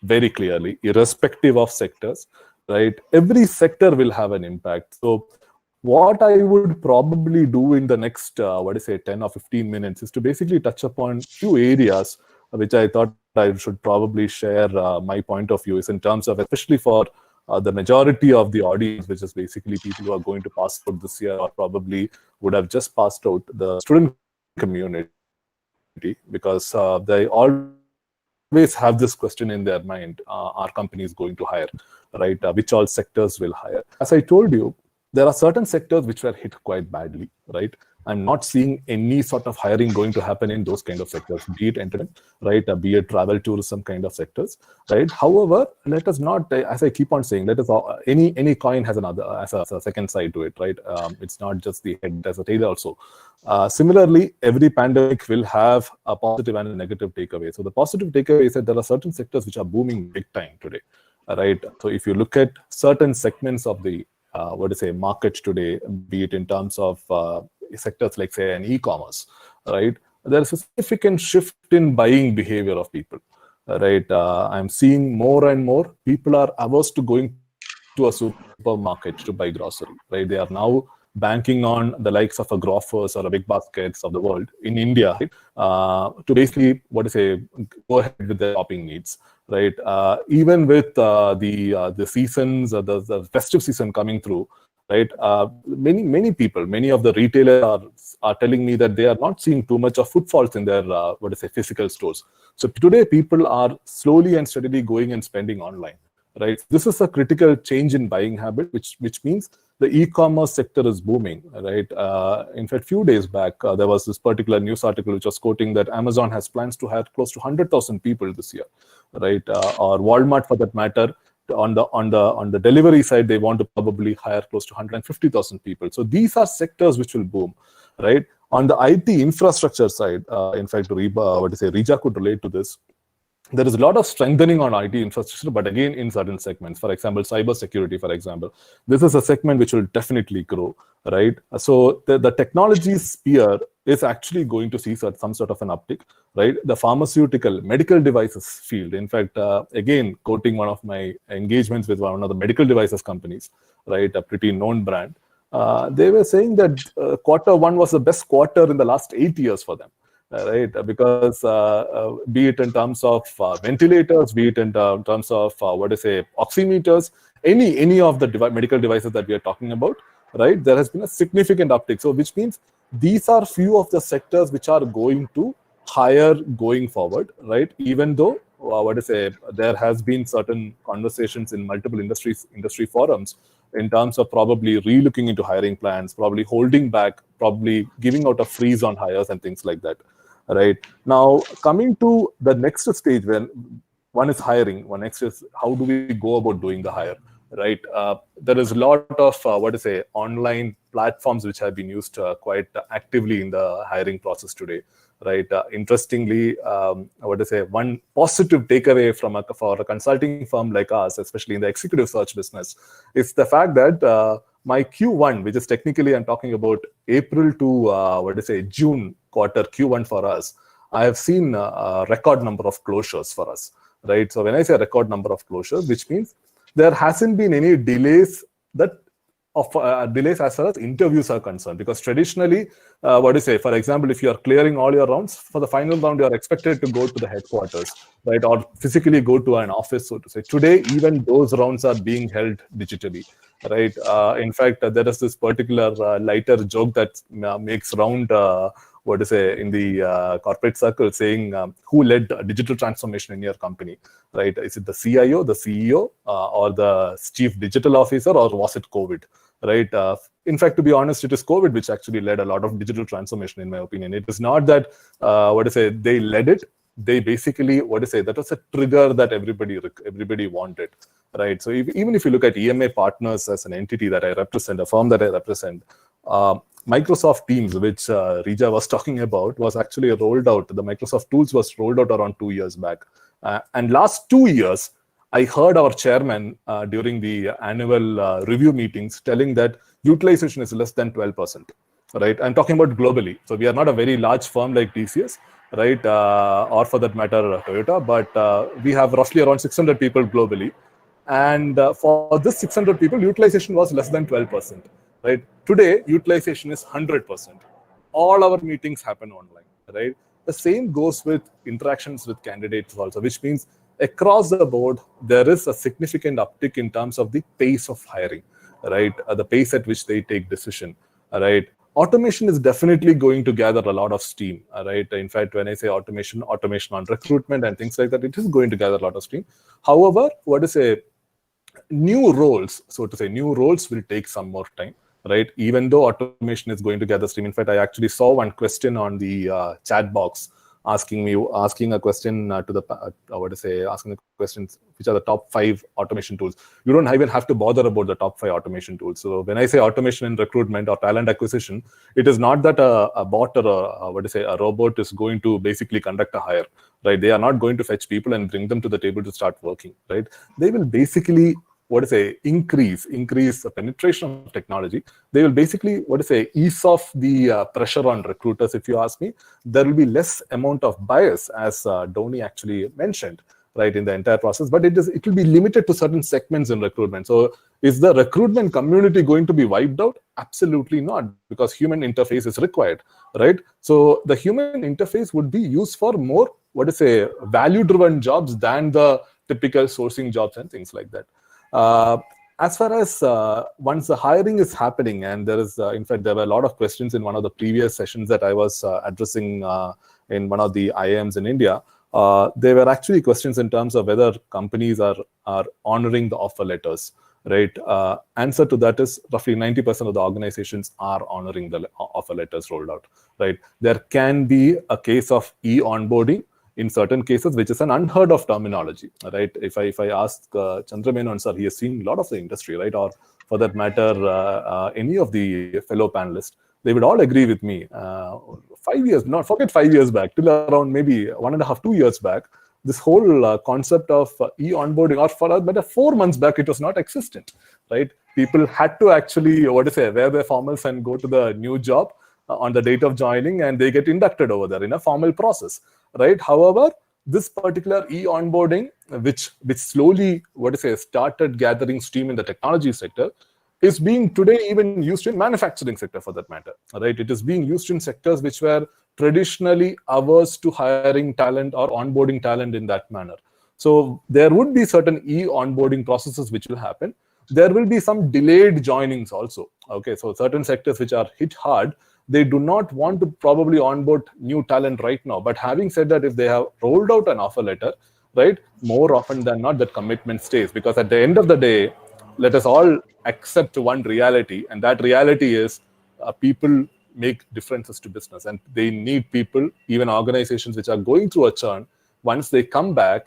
very clearly, irrespective of sectors, right? Every sector will have an impact. So what I would probably do in the next, 10 or 15 minutes is to basically touch upon 2 areas which I thought I should probably share my point of view is in terms of, especially for the majority of the audience, which is basically people who are going to pass out this year or probably would have just passed out, the student community, because they always have this question in their mind: are companies going to hire, right? Which all sectors will hire? As I told you, there are certain sectors which were hit quite badly, right? I'm not seeing any sort of hiring going to happen in those kind of sectors, be it entertainment, right, be it travel, tourism kind of sectors, right? However, let us not, as I keep on saying, let us any coin has another as a second side to it, right? It's not just the head, as a tail also. Similarly, every pandemic will have a positive and a negative takeaway. So the positive takeaway is that there are certain sectors which are booming big time today, right? So if you look at certain segments of the market today, be it in terms of sectors like, say, an e-commerce, right? There's a significant shift in buying behavior of people, right? I'm seeing more and more people are averse to going to a supermarket to buy grocery, right? They are now banking on the likes of a Grofers or a Big Baskets of the world in India, right? To basically, go ahead with their shopping needs, right? Even with the seasons, the festive season coming through, right? Many people, many of the retailers are telling me that they are not seeing too much of footfalls in their physical stores. So today, people are slowly and steadily going and spending online, right? This is a critical change in buying habit, which means the e-commerce sector is booming, right? In fact, few days back, there was this particular news article which was quoting that Amazon has plans to hire close to 100,000 people this year, right? Or Walmart, for that matter, on the delivery side, they want to probably hire close to 150,000 people. So these are sectors which will boom, right? On the IT infrastructure side, in fact, Rija could relate to this. There is a lot of strengthening on IT infrastructure, but again, in certain segments. For example, cybersecurity, for example. This is a segment which will definitely grow, right? So the technology sphere is actually going to see some sort of an uptick, right? The pharmaceutical, medical devices field, in fact, again, quoting one of my engagements with one of the medical devices companies, right? A pretty known brand. They were saying that Q1 was the best quarter in the last 8 years for them. Right, because be it in terms of ventilators, be it in terms of oximeters, any of the medical devices that we are talking about, right? There has been a significant uptick. So, which means these are few of the sectors which are going to hire going forward, right? Even though there has been certain conversations in multiple industry forums in terms of probably relooking into hiring plans, probably holding back, probably giving out a freeze on hires and things like that. Right now, coming to the next stage, when one is hiring, one next is how do we go about doing the hire, right? There is a lot of online platforms which have been used quite actively in the hiring process today, right? Interestingly, one positive takeaway for a consulting firm like us, especially in the executive search business, is the fact that my Q1, which is technically I'm talking about April to June quarter Q1 for us, I have seen a record number of closures for us, right? So when I say record number of closures, which means there hasn't been any delays delays as far as interviews are concerned, because traditionally, for example, if you are clearing all your rounds, for the final round, you are expected to go to the headquarters, right, or physically go to an office, so to say. Today, even those rounds are being held digitally, right? In fact, there is this particular lighter joke that makes round in the corporate circle, saying who led digital transformation in your company, right? Is it the CIO, the CEO, or the chief digital officer, or was it COVID, right? In fact, to be honest, it is COVID which actually led a lot of digital transformation, in my opinion. It is not that, they led it. They basically, that was a trigger that everybody wanted, right? So even if you look at EMA Partners as an entity that I represent, a firm that I represent, Microsoft Teams, which Rija was talking about, was actually rolled out. The Microsoft tools was rolled out around 2 years back. And last 2 years, I heard our chairman during the annual review meetings telling that utilization is less than 12%, right? I'm talking about globally. So we are not a very large firm like TCS, right? Or for that matter, Toyota, but we have roughly around 600 people globally. And for this 600 people, utilization was less than 12%. Right? Today, utilization is 100%. All our meetings happen online, right? The same goes with interactions with candidates also, which means across the board, there is a significant uptick in terms of the pace of hiring, right? The pace at which they take decision, right? Automation is definitely going to gather a lot of steam, right? In fact, when I say automation on recruitment and things like that, it is going to gather a lot of steam. However, new roles, so to say, new roles will take some more time, right? Even though automation is going to gather steam. In fact, I actually saw one question on the chat box asking a question asking the questions, which are the top 5 automation tools. You don't even have to bother about the top 5 automation tools. So when I say automation in recruitment or talent acquisition, it is not that a bot or a robot is going to basically conduct a hire, right? They are not going to fetch people and bring them to the table to start working, right? They will basically increase the penetration of technology. They will basically ease off the pressure on recruiters. If you ask me, there will be less amount of bias, as Dhoni actually mentioned, right, in the entire process. But it will be limited to certain segments in recruitment. So is the recruitment community going to be wiped out? Absolutely not, because human interface is required, right? So the human interface would be used for more value-driven jobs than the typical sourcing jobs and things like that. As far as once the hiring is happening, and there is, in fact, there were a lot of questions in one of the previous sessions that I was addressing in one of the IIMs in India. There were actually questions in terms of whether companies are honoring the offer letters, right? Answer to that is roughly 90% of the organizations are honoring the offer letters rolled out, right? There can be a case of e-onboarding in certain cases, which is an unheard of terminology, right? If I ask Chandra Menon sir, he has seen a lot of the industry, right? Or for that matter, any of the fellow panelists, they would all agree with me. 5 years, not forget 5 years back, till around maybe 1.5, 2 years back, this whole concept of e-onboarding, or for that matter, 4 months back, it was not existent, right? People had to actually, wear their formals and go to the new job on the date of joining, and they get inducted over there in a formal process, right? However, this particular e-onboarding, which slowly, started gathering steam in the technology sector, is being today even used in manufacturing sector, for that matter, right? It is being used in sectors which were traditionally averse to hiring talent or onboarding talent in that manner. So there would be certain e-onboarding processes which will happen. There will be some delayed joinings also. Okay, so certain sectors which are hit hard, they do not want to probably onboard new talent right now. But having said that, if they have rolled out an offer letter, right, more often than not, that commitment stays. Because at the end of the day, let us all accept one reality, and that reality is people make differences to business, and they need people. Even organizations which are going through a churn, once they come back,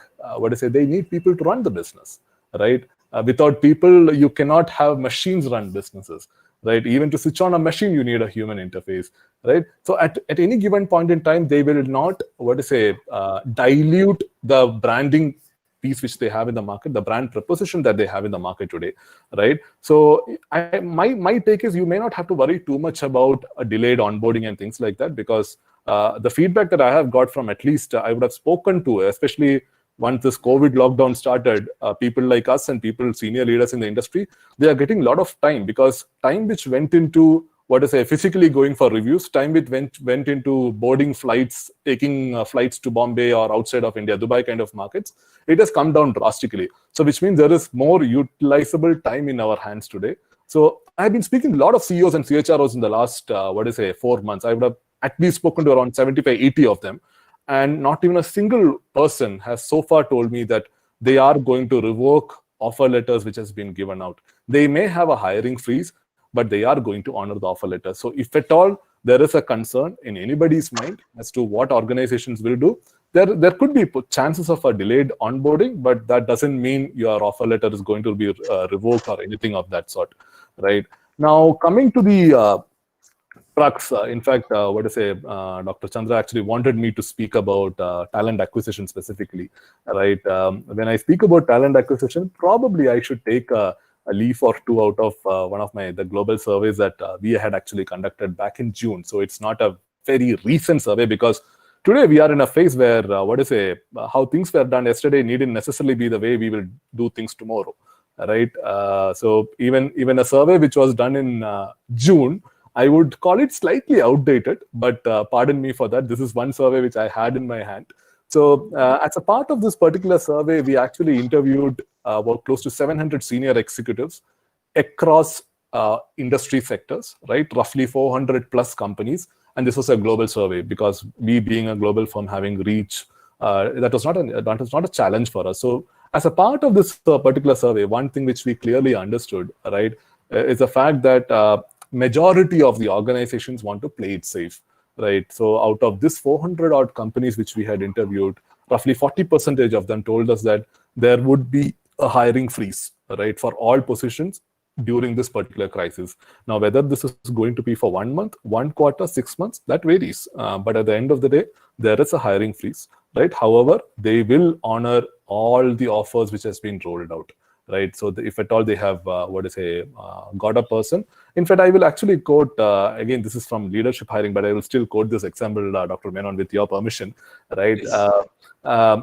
they need people to run the business, right? Without people, you cannot have machines run businesses, right? Even to switch on a machine, you need a human interface, right? So at any given point in time, they will not, dilute the branding piece which they have in the market, the brand proposition that they have in the market today, right? So my take is, you may not have to worry too much about a delayed onboarding and things like that, because the feedback that I have got from, at least I would have spoken to, especially once this COVID lockdown started, people like us and people, senior leaders in the industry, they are getting a lot of time, because time which went into physically going for reviews, time which went into boarding flights, taking flights to Bombay or outside of India, Dubai kind of markets, it has come down drastically. So which means there is more utilizable time in our hands today. So I've been speaking to a lot of CEOs and CHROs in the last, 4 months. I would have at least spoken to around 75, 80 of them. And not even a single person has so far told me that they are going to revoke offer letters which has been given out. They may have a hiring freeze, but they are going to honor the offer letter. So if at all there is a concern in anybody's mind as to what organizations will do, there could be chances of a delayed onboarding, but that doesn't mean your offer letter is going to be revoked or anything of that sort, right? Now, coming to the crux, in fact, Dr. Chandra actually wanted me to speak about talent acquisition specifically, right? When I speak about talent acquisition, probably I should take a leaf or two out of one of the global surveys that we had actually conducted back in June. So it's not a very recent survey, because today we are in a phase where how things were done yesterday needn't necessarily be the way we will do things tomorrow, right? So even a survey which was done in June, I would call it slightly outdated, but pardon me for that. This is one survey which I had in my hand. So as a part of this particular survey, we actually interviewed about close to 700 senior executives across industry sectors, right? Roughly 400 plus companies. And this was a global survey because we being a global firm having reach, that was not a challenge for us. So as a part of this particular survey, one thing which we clearly understood, right, is the fact that majority of the organizations want to play it safe, right? So out of this 400 odd companies which we had interviewed, roughly 40% of them told us that there would be a hiring freeze, right, for all positions during this particular crisis. Now, whether this is going to be for 1 month, 1 quarter, 6 months, that varies. But at the end of the day, there is a hiring freeze, right? However, they will honor all the offers which has been rolled out, right? So if at all they have, got a person. In fact, I will actually quote, again, this is from leadership hiring, but I will still quote this example, Dr. Menon, with your permission, right? Yes.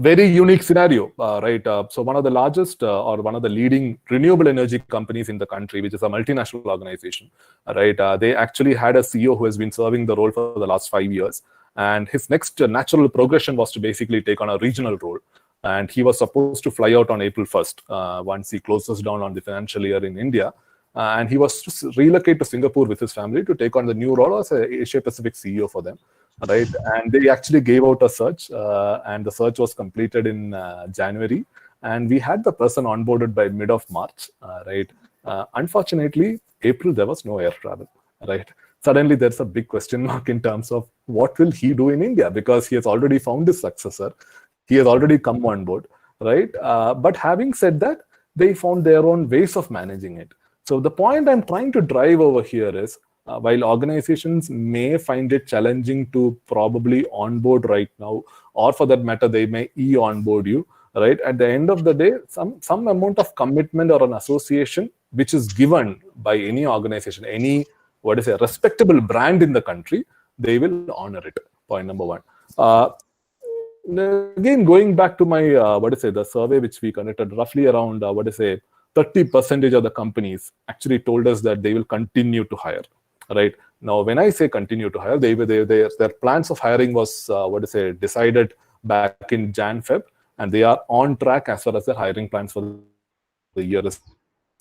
Very unique scenario, right? So one of the largest or one of the leading renewable energy companies in the country, which is a multinational organization, right? They actually had a CEO who has been serving the role for the last 5 years. And his next natural progression was to basically take on a regional role. And he was supposed to fly out on April 1st, once he closes down on the financial year in India. And he was to relocate to Singapore with his family to take on the new role as an Asia Pacific CEO for them, right? And they actually gave out a search, and the search was completed in January. And we had the person onboarded by mid of March, right? Unfortunately, April, there was no air travel, right? Suddenly, there's a big question mark in terms of what will he do in India, because he has already found his successor. He has already come on board, right? But having said that, they found their own ways of managing it. So the point I'm trying to drive over here is, while organizations may find it challenging to probably onboard right now, or for that matter, they may e-onboard you, right? At the end of the day, some amount of commitment or an association which is given by any organization, any respectable brand in the country, they will honor it. Point number one. Again, going back to my the survey which we conducted, roughly around 30% of the companies actually told us that they will continue to hire, right? Now, when I say continue to hire, their plans of hiring was decided back in Jan-Feb, and they are on track as far as their hiring plans for the year is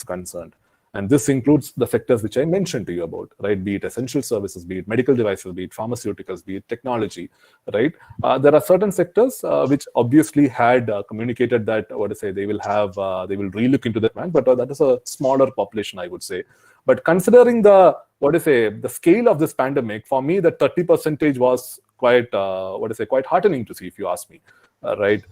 concerned. And this includes the sectors which I mentioned to you about, right? Be it essential services, be it medical devices, be it pharmaceuticals, be it technology, right? There are certain sectors which obviously had communicated that, they will relook into the plan, but that is a smaller population, I would say. But considering the scale of this pandemic, for me, the 30% was quite, quite heartening to see, if you ask me, right?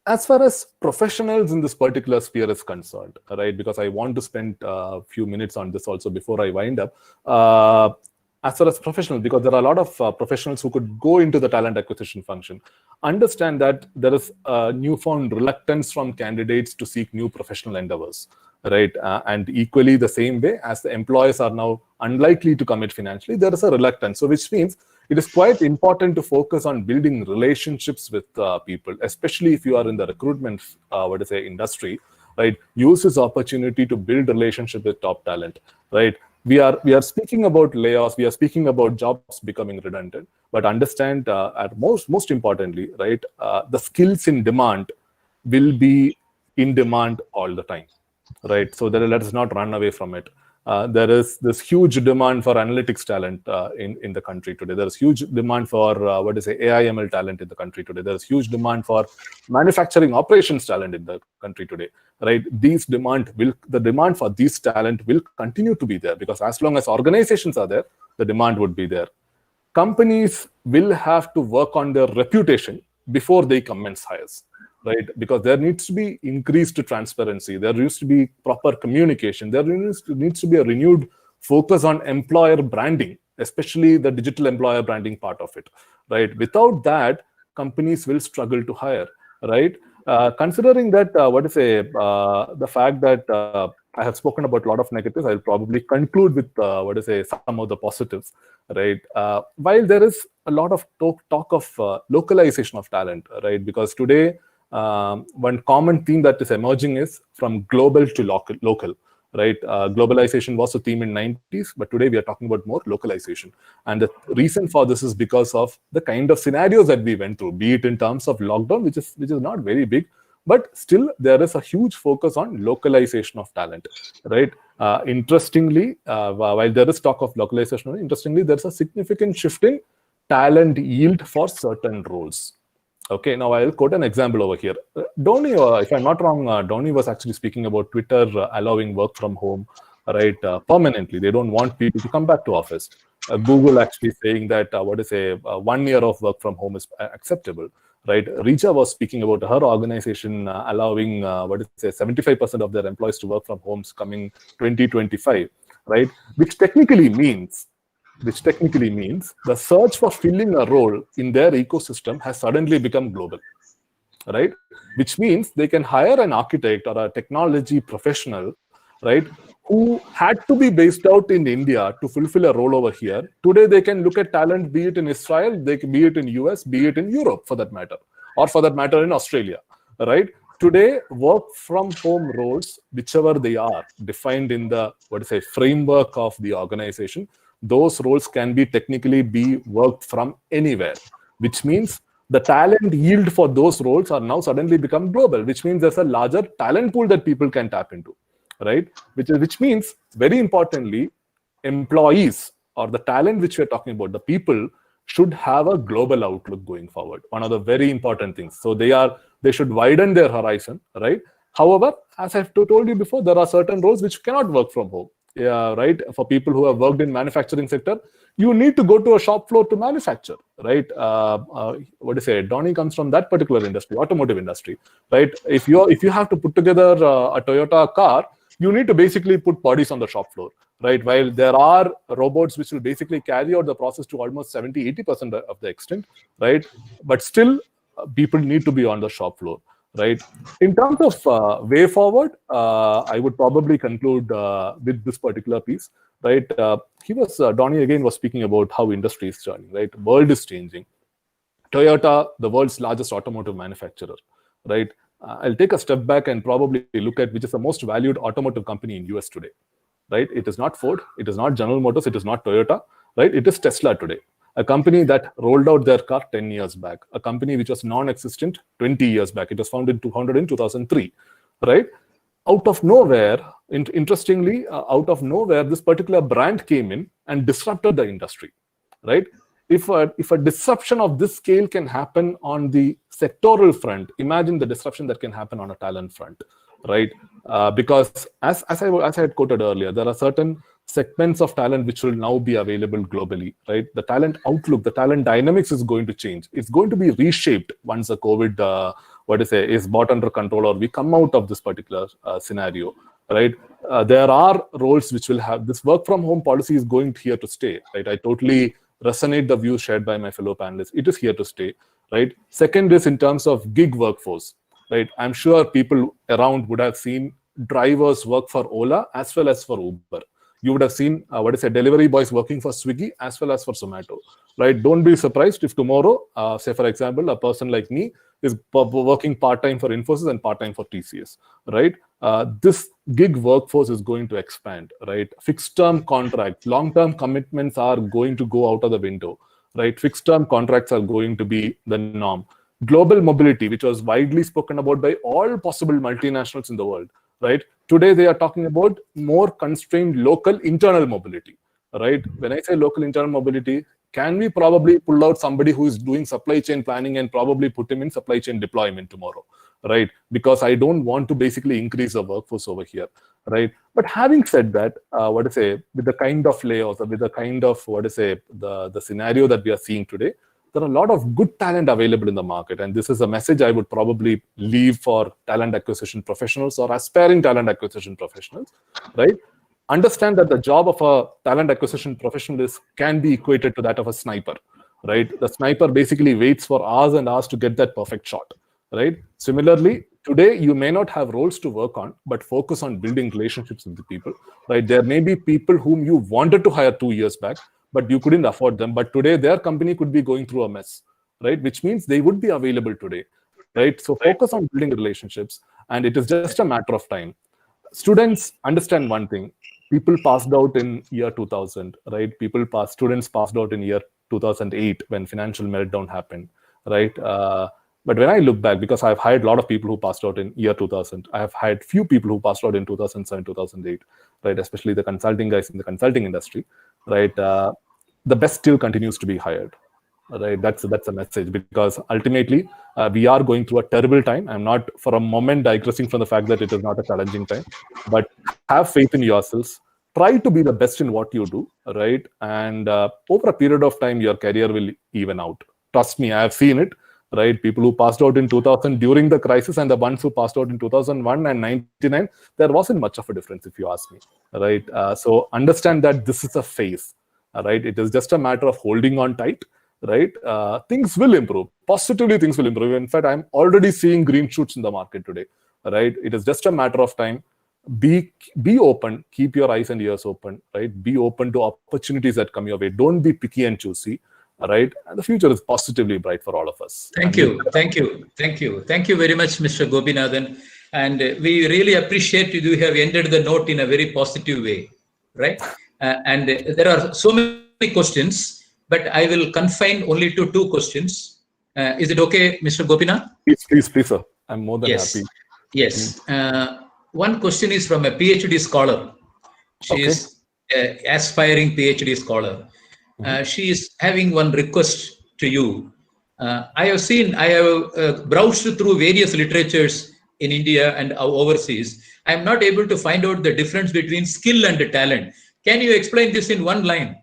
As far as professionals in this particular sphere is concerned, right, because I want to spend a few minutes on this also before I wind up. As far as professionals, because there are a lot of professionals who could go into the talent acquisition function, understand that there is a newfound reluctance from candidates to seek new professional endeavors, right? And equally the same way as the employers are now unlikely to commit financially, there is a reluctance. So which means it is quite important to focus on building relationships with people, especially if you are in the recruitment, industry, right? Use this opportunity to build relationship with top talent, right? We are speaking about layoffs, we are speaking about jobs becoming redundant, but understand at most importantly, right? The skills in demand will be in demand all the time, right? So let us not run away from it. There is this huge demand for analytics talent in the country today. There is huge demand for AI/ML talent in the country today. There is huge demand for manufacturing operations talent in the country today, right? The demand for these talent will continue to be there, because as long as organizations are there, the demand would be there. Companies will have to work on their reputation before they commence hires, right? Because there needs to be increased transparency. There needs to be proper communication. There needs to be a renewed focus on employer branding, especially the digital employer branding part of it, right? Without that, companies will struggle to hire, right? Considering that, the fact that I have spoken about a lot of negatives, I'll probably conclude with, some of the positives, right? While there is a lot of talk of localization of talent, right? Because today, one common theme that is emerging is from global to local, right? Globalization was a theme in 90s, but today we are talking about more localization. And the reason for this is because of the kind of scenarios that we went through, be it in terms of lockdown, which is not very big, but still there is a huge focus on localization of talent, right? Interestingly, while there is talk of localization, interestingly, there's a significant shift in talent yield for certain roles. Okay, now I'll quote an example over here. Dhoni, if I'm not wrong, Dhoni was actually speaking about Twitter allowing work from home, right, permanently. They don't want people to come back to office. Google actually saying that 1 year of work from home is acceptable, right? Richa was speaking about her organization allowing 75% of their employees to work from homes coming 2025, right? Which technically means the search for filling a role in their ecosystem has suddenly become global, right? Which means they can hire an architect or a technology professional, right, who had to be based out in India to fulfill a role over here. Today, they can look at talent, be it in Israel, they can be it in US, be it in Europe for that matter, or for that matter in Australia, right? Today, work from home roles, whichever they are, defined in the framework of the organization, those roles can be technically be worked from anywhere, which means the talent yield for those roles are now suddenly become global, which means there's a larger talent pool that people can tap into, right? Which means, very importantly, employees or the talent which we're talking about, the people should have a global outlook going forward. One of the very important things. So they should widen their horizon, right? However, as I've told you before, there are certain roles which cannot work from home. Yeah, right. For people who have worked in manufacturing sector, you need to go to a shop floor to manufacture, right? Dhoni comes from that particular industry, automotive industry, right? If you have to put together a Toyota car, you need to basically put bodies on the shop floor, right? While there are robots which will basically carry out the process to almost 70-80% of the extent, right? But still, people need to be on the shop floor, right? In terms of way forward, I would probably conclude with this particular piece, right? Dhoni again was speaking about how industry is changing, right? World is changing. Toyota, the world's largest automotive manufacturer, right? I'll take a step back and probably look at which is the most valued automotive company in US today, right? It is not Ford, it is not General Motors, it is not Toyota, right? It is Tesla today. A company that rolled out their car 10 years back, a company which was non-existent 20 years back. It was founded in 2003, right? Out of nowhere, interestingly, out of nowhere, this particular brand came in and disrupted the industry, right? If a disruption of this scale can happen on the sectoral front, imagine the disruption that can happen on a talent front, right? Because as I had quoted earlier, there are certain segments of talent which will now be available globally, right? The talent outlook, the talent dynamics is going to change. It's going to be reshaped once the COVID, is brought under control or we come out of this particular scenario, right? There are roles which will have this work from home policy is going here to stay, right? I totally resonate the views shared by my fellow panelists. It is here to stay, right? Second is in terms of gig workforce, right? I'm sure people around would have seen drivers work for Ola as well as for Uber. You would have seen delivery boys working for Swiggy as well as for Zomato, right? Don't be surprised if tomorrow, say for example, a person like me is working part-time for Infosys and part-time for TCS, right? This gig workforce is going to expand, right? Fixed-term contracts, long-term commitments are going to go out of the window, right? Fixed-term contracts are going to be the norm. Global mobility, which was widely spoken about by all possible multinationals in the world, right? Today, they are talking about more constrained local internal mobility, right? When I say local internal mobility, can we probably pull out somebody who is doing supply chain planning and probably put him in supply chain deployment tomorrow, right? Because I don't want to basically increase the workforce over here, right? But having said that, with the kind of layoffs, or with the kind of, the scenario that we are seeing today, there are a lot of good talent available in the market. And this is a message I would probably leave for talent acquisition professionals or aspiring talent acquisition professionals, right? Understand that the job of a talent acquisition professional can be equated to that of a sniper, right? The sniper basically waits for hours and hours to get that perfect shot, right? Similarly, today you may not have roles to work on, but focus on building relationships with the people, right? There may be people whom you wanted to hire 2 years back, but you couldn't afford them. But today their company could be going through a mess, right? Which means they would be available today, right? So focus on building relationships, and it is just a matter of time. students understand one thing. People passed out in year 2000, right? Students passed out in year 2008 when financial meltdown happened, right? But when I look back, because I've hired a lot of people who passed out in year 2000, I have hired few people who passed out in 2007, 2008, right? Especially the consulting guys in the consulting industry, right? The best still continues to be hired, right? That's a message, because ultimately we are going through a terrible time. I'm not for a moment digressing from the fact that it is not a challenging time, but have faith in yourselves. Try to be the best in what you do, right? And over a period of time, your career will even out. Trust me, I have seen it, right? People who passed out in 2000 during the crisis and the ones who passed out in 2001 and 99, there wasn't much of a difference, if you ask me, right? So understand that this is a phase, right? It is just a matter of holding on tight, right? Things will improve. Positively, things will improve. In fact, I'm already seeing green shoots in the market today, right? It is just a matter of time. Be open, keep your eyes and ears open, right? Be open to opportunities that come your way. Don't be picky and choosy, right? And the future is positively bright for all of us. Thank you very much, Mr. Gopinathan. And we really appreciate you have ended the note in a very positive way, right? And there are so many questions, but I will confine only to 2 questions. Is it okay, Mr. Gopinath? Please, sir. I'm more than happy. Yes. One question is from a PhD scholar. She is an aspiring PhD scholar. She is having one request to you. I have browsed through various literatures in India and overseas. I am not able to find out the difference between skill and talent. Can you explain this in one line?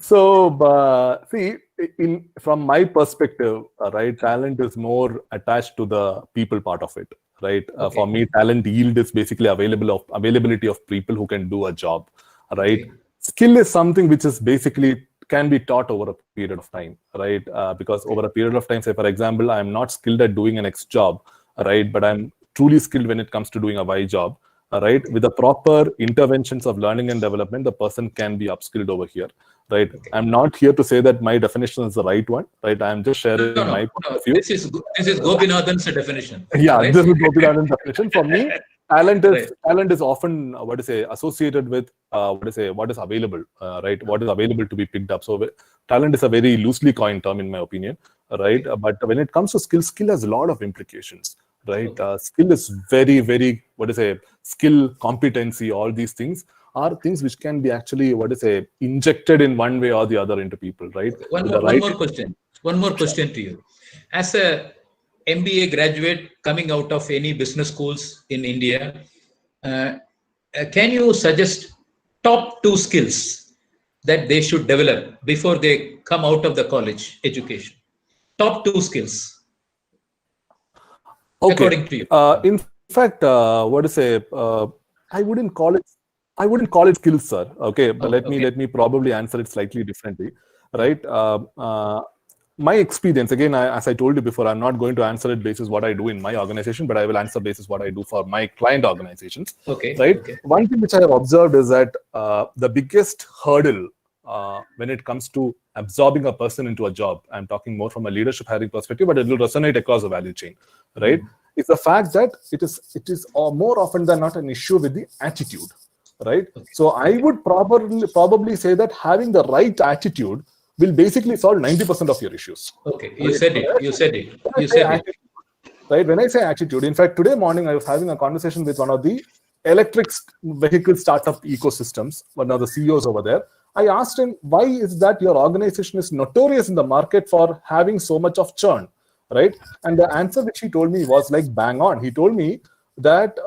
So, see, from my perspective, right, talent is more attached to the people part of it, right? For me, talent yield is basically availability of people who can do a job, right? Skill is something which is basically can be taught over a period of time, right? Because over a period of time, say for example, I'm not skilled at doing an X job, right? But I'm truly skilled when it comes to doing a Y job. Right, with the proper interventions of learning and development, the person can be upskilled over here. Right, I'm not here to say that my definition is the right one. Right, I'm just sharing my point of view. This is Gopinathan's definition. Yeah, right? This is Gopinathan's definition. For me, talent is often associated with what is available. Right, what is available to be picked up. So talent is a very loosely coined term in my opinion. Right, but when it comes to skill has a lot of implications. Right, skill is very skill, competency, all these things are things which can be actually injected in one way or the other into people, right? One more question to you. As a MBA graduate coming out of any business schools in India, can you suggest top 2 skills that they should develop before they come out of the college education? Top 2 skills. Okay. According to you. In fact, I wouldn't call it skills, sir. Okay, but let me probably answer it slightly differently, right? My experience, again, as I told you before, I'm not going to answer it basis what I do in my organization, but I will answer basis what I do for my client organizations. Okay. Right. Okay. One thing which I have observed is that the biggest hurdle when it comes to absorbing a person into a job, I'm talking more from a leadership hiring perspective, but it will resonate across the value chain, right? It's the fact that it is more often than not an issue with the attitude, right? So I would probably say that having the right attitude will basically solve 90% of your issues. Okay, you said it. Right, when I say attitude, in fact, today morning I was having a conversation with one of the electric vehicle startup ecosystems, one of the CEOs over there. I asked him, why is that your organization is notorious in the market for having so much of churn, right? And the answer which he told me was like bang on. He told me that,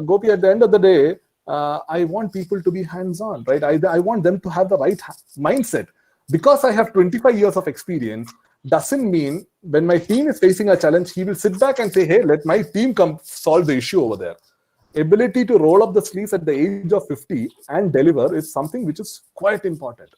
Gopi, at the end of the day, I want people to be hands-on, right? I want them to have the right mindset. Because I have 25 years of experience, doesn't mean when my team is facing a challenge, he will sit back and say, hey, let my team come solve the issue over there. Ability to roll up the sleeves at the age of 50 and deliver is something which is quite important.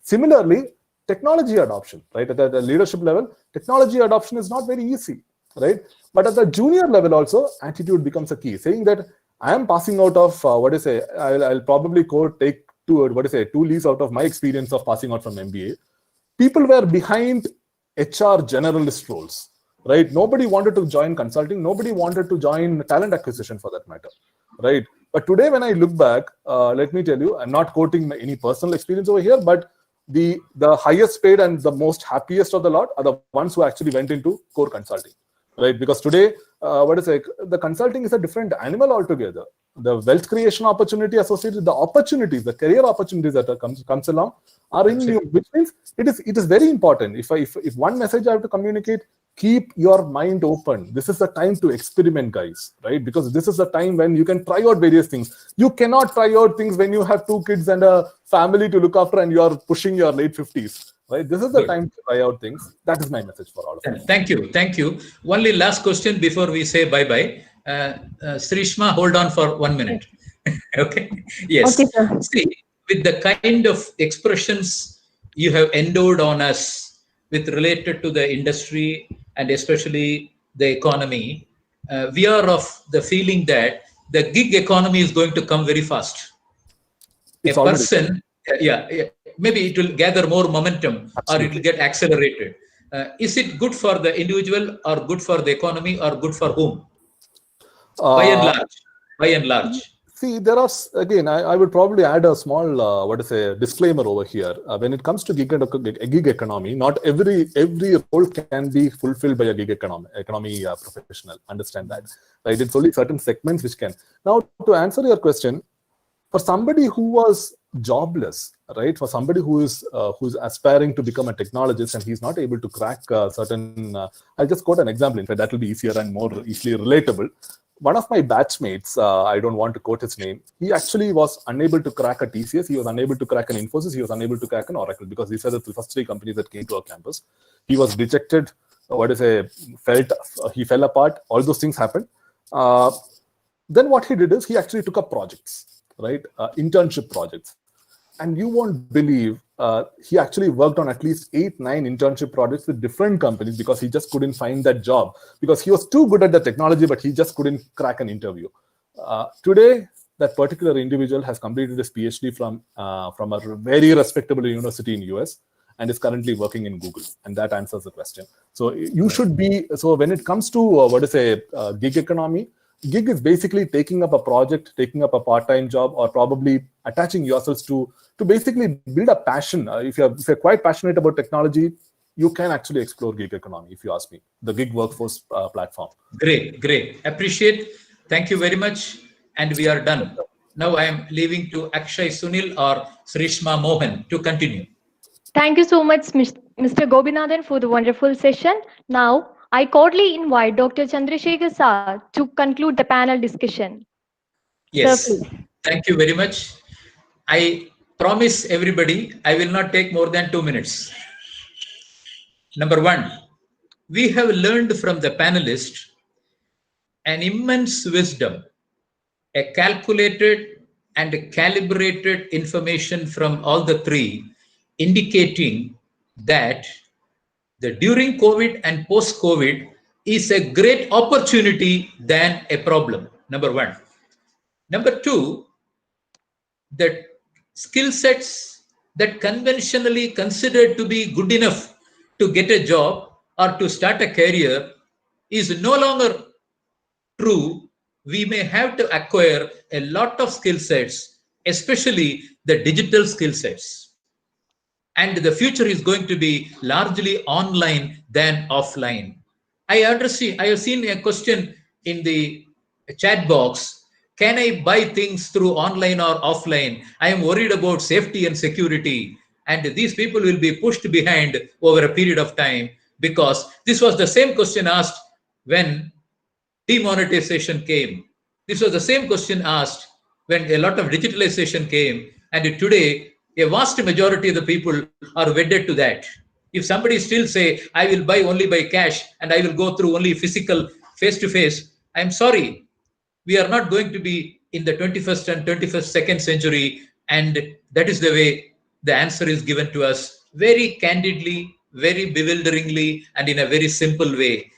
Similarly, technology adoption, right? At the leadership level, technology adoption is not very easy, right? But at the junior level also, attitude becomes a key. Saying that I am passing out of, I'll probably take 2 leaves out of my experience of passing out from MBA. People were behind HR generalist roles, right? Nobody wanted to join consulting. Nobody wanted to join talent acquisition for that matter, right? But today, when I look back, let me tell you, I'm not quoting any personal experience over here, but the highest paid and the most happiest of the lot are the ones who actually went into core consulting, right? Because today, the consulting is a different animal altogether. The wealth creation opportunity associated with the opportunities, the career opportunities that comes along are in new, which means it is very important. If one message I have to communicate, keep your mind open. This is the time to experiment, guys, right? Because this is the time when you can try out various things. You cannot try out things when you have 2 kids and a family to look after and you are pushing your late 50s, right? This is the time to try out things. That is my message for all of you. Thank you. Thank you. Only last question before we say bye-bye. Srishma, hold on for 1 minute. Okay. Yes. Okay, sir. See, with the kind of expressions you have endowed on us with related to the industry and especially the economy, we are of the feeling that the gig economy is going to come very fast. It's a person, maybe it will gather more momentum. Absolutely. Or it will get accelerated. Is it good for the individual or good for the economy or good for whom? By and large. See, there are, again, I would probably add a small, disclaimer over here. When it comes to gig economy, not every role can be fulfilled by a gig economy professional. Understand that, right? It's only certain segments which can. Now, to answer your question, for somebody who was jobless, right? For somebody who's aspiring to become a technologist and he's not able to crack certain, I'll just quote an example. In fact, that will be easier and more easily relatable. One of my batchmates, I don't want to quote his name, he actually was unable to crack a TCS, he was unable to crack an Infosys, he was unable to crack an Oracle, because these are the first 3 companies that came to our campus. He was dejected, he fell apart, all those things happened. Then what he did is he actually took up projects, right? Internship projects. And you won't believe, he actually worked on at least 8-9 internship projects with different companies because he just couldn't find that job because he was too good at the technology, but he just couldn't crack an interview. Today, that particular individual has completed his PhD from a very respectable university in US and is currently working in Google. And that answers the question. So you should be, so when it comes to gig economy, gig is basically taking up a project, taking up a part-time job, or probably attaching yourselves to basically build a passion. If you're quite passionate about technology, you can actually explore gig economy, if you ask me, the gig workforce platform. Great. Appreciate. Thank you very much. And we are done. Now I am leaving to Akshay Sunil or Srishma Mohan to continue. Thank you so much, Mr. Gobinathan, for the wonderful session. Now, I cordially invite Dr. Chandrasekhar Sir to conclude the panel discussion. Yes, Sir, thank you very much. I promise everybody I will not take more than 2 minutes. Number 1, we have learned from the panelists an immense wisdom, a calculated and calibrated information from all the 3, indicating that the during COVID and post-COVID is a great opportunity than a problem. Number 1. Number 2, the skill sets that conventionally considered to be good enough to get a job or to start a career is no longer true. We may have to acquire a lot of skill sets, especially the digital skill sets. And the future is going to be largely online than offline. I have seen a question in the chat box. Can I buy things through online or offline? I am worried about safety and security. And these people will be pushed behind over a period of time, because this was the same question asked when demonetization came. This was the same question asked when a lot of digitalization came. And today, a vast majority of the people are wedded to that. If somebody still say, I will buy only by cash and I will go through only physical face-to-face, I'm sorry. We are not going to be in the 21st and 22nd century. And that is the way the answer is given to us very candidly, very bewilderingly, and in a very simple way.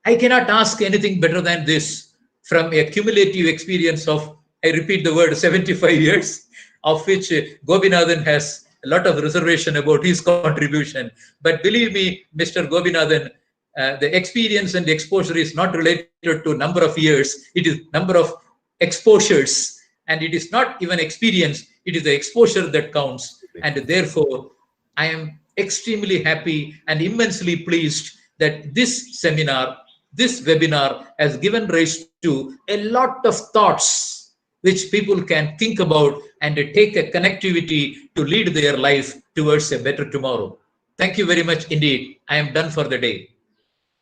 I cannot ask anything better than this from a cumulative experience of, I repeat the word, 75 years, of which Gobinathan has a lot of reservation about his contribution. But believe me, Mr. Gobinathan, the experience and exposure is not related to number of years, it is number of exposures, and it is not even experience, it is the exposure that counts. And therefore, I am extremely happy and immensely pleased that this seminar, this webinar has given rise to a lot of thoughts which people can think about and take a connectivity to lead their life towards a better tomorrow. Thank you very much indeed. I am done for the day.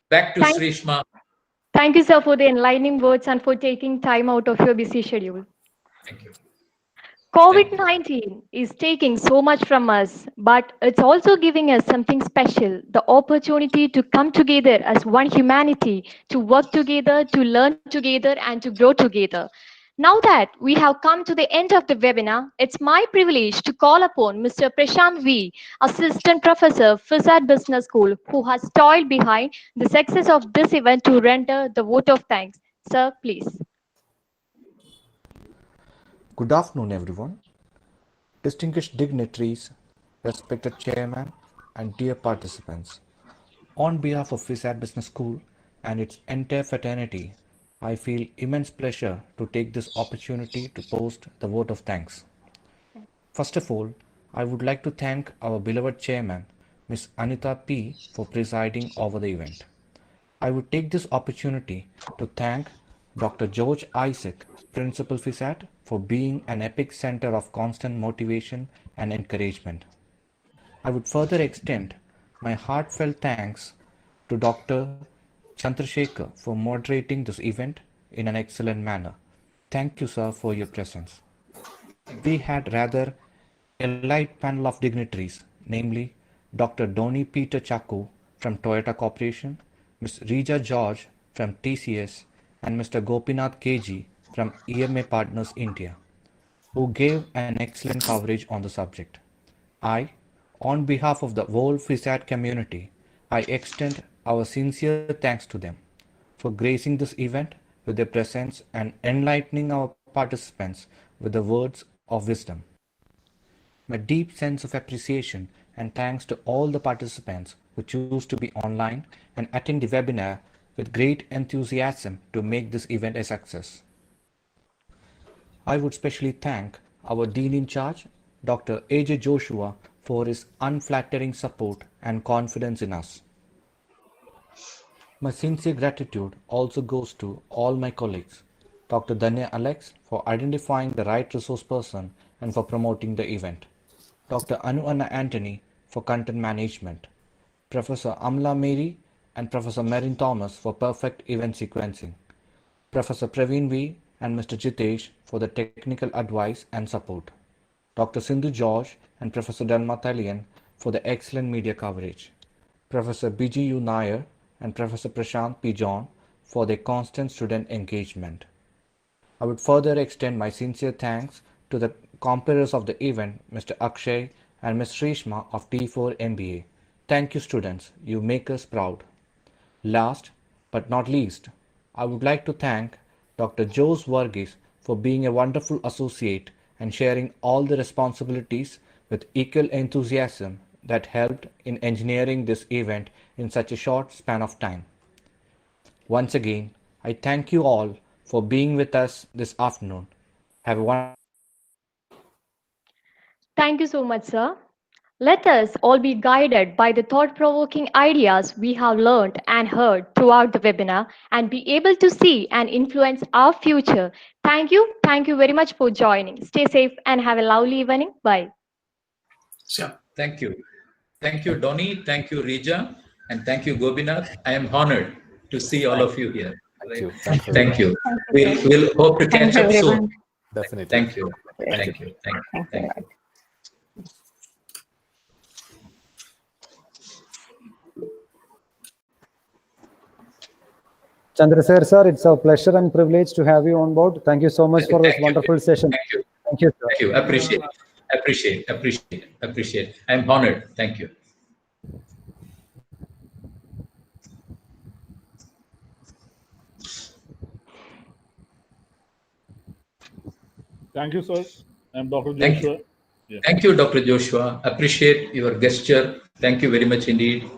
Back to Srishma. Thank you, sir, for the enlightening words and for taking time out of your busy schedule. Thank you. COVID-19 is taking so much from us, but it's also giving us something special, the opportunity to come together as one humanity, to work together, to learn together, and to grow together. Now that we have come to the end of the webinar, it's my privilege to call upon Mr. Prashant V, Assistant Professor, FISAT Business School, who has toiled behind the success of this event to render the vote of thanks. Sir, please. Good afternoon, everyone. Distinguished dignitaries, respected chairman, and dear participants. On behalf of FISAT Business School and its entire fraternity, I feel immense pleasure to take this opportunity to post the vote of thanks. First of all, I would like to thank our beloved chairman, Ms. Anita P, for presiding over the event. I would take this opportunity to thank Dr. George Isaac, Principal FISAT, for being an epic center of constant motivation and encouragement. I would further extend my heartfelt thanks to Dr. Chandrasekhar for moderating this event in an excellent manner. Thank you, sir, for your presence. We had rather a light panel of dignitaries, namely Dr. Donny Peter Chaku from Toyota Corporation, Ms. Rija George from TCS, and Mr. Gopinath KG from EMA Partners India, who gave an excellent coverage on the subject. I, on behalf of the whole FISAT community, I extend our sincere thanks to them for gracing this event with their presence and enlightening our participants with the words of wisdom. My deep sense of appreciation and thanks to all the participants who choose to be online and attend the webinar with great enthusiasm to make this event a success. I would specially thank our Dean in Charge, Dr. A.J. Joshua, for his unflattering support and confidence in us. My sincere gratitude also goes to all my colleagues, Dr. Danya Alex for identifying the right resource person and for promoting the event, Dr. Anu Anna Anthony for content management, Professor Amla Mary and Professor Marin Thomas for perfect event sequencing, Professor Praveen V and Mr. Jitesh for the technical advice and support, Dr. Sindhu George and Professor Dalma Thalian for the excellent media coverage, Professor B.G.U. Nair and Professor Prashant P. John for their constant student engagement. I would further extend my sincere thanks to the comparers of the event, Mr. Akshay and Ms. Srishma of T4 MBA. Thank you, students. You make us proud. Last but not least, I would like to thank Dr. Jose Varghese for being a wonderful associate and sharing all the responsibilities with equal enthusiasm that helped in engineering this event in such a short span of time. Once again, I thank you all for being with us this afternoon. Have a wonderful. Thank you so much, sir. Let us all be guided by the thought-provoking ideas we have learned and heard throughout the webinar and be able to see and influence our future. Thank you. Thank you very much for joining. Stay safe and have a lovely evening. Bye. Sure. Thank you. Thank you, Donny. Thank you, Rija. And thank you, Gopinath. I am honored to see all of you here. Thank you. Thank you. We'll hope to catch up soon. Definitely. Thank you. Thank you. Chandrasekhar sir, it's a pleasure and privilege to have you on board. Thank you so much for this wonderful session. Thank you. Thank you, sir. Thank you. Appreciate. I'm honored. Thank you. Thank you, sir. I'm Dr. Thank Joshua. you. Thank you, Dr. Joshua. Appreciate your gesture. Thank you very much indeed.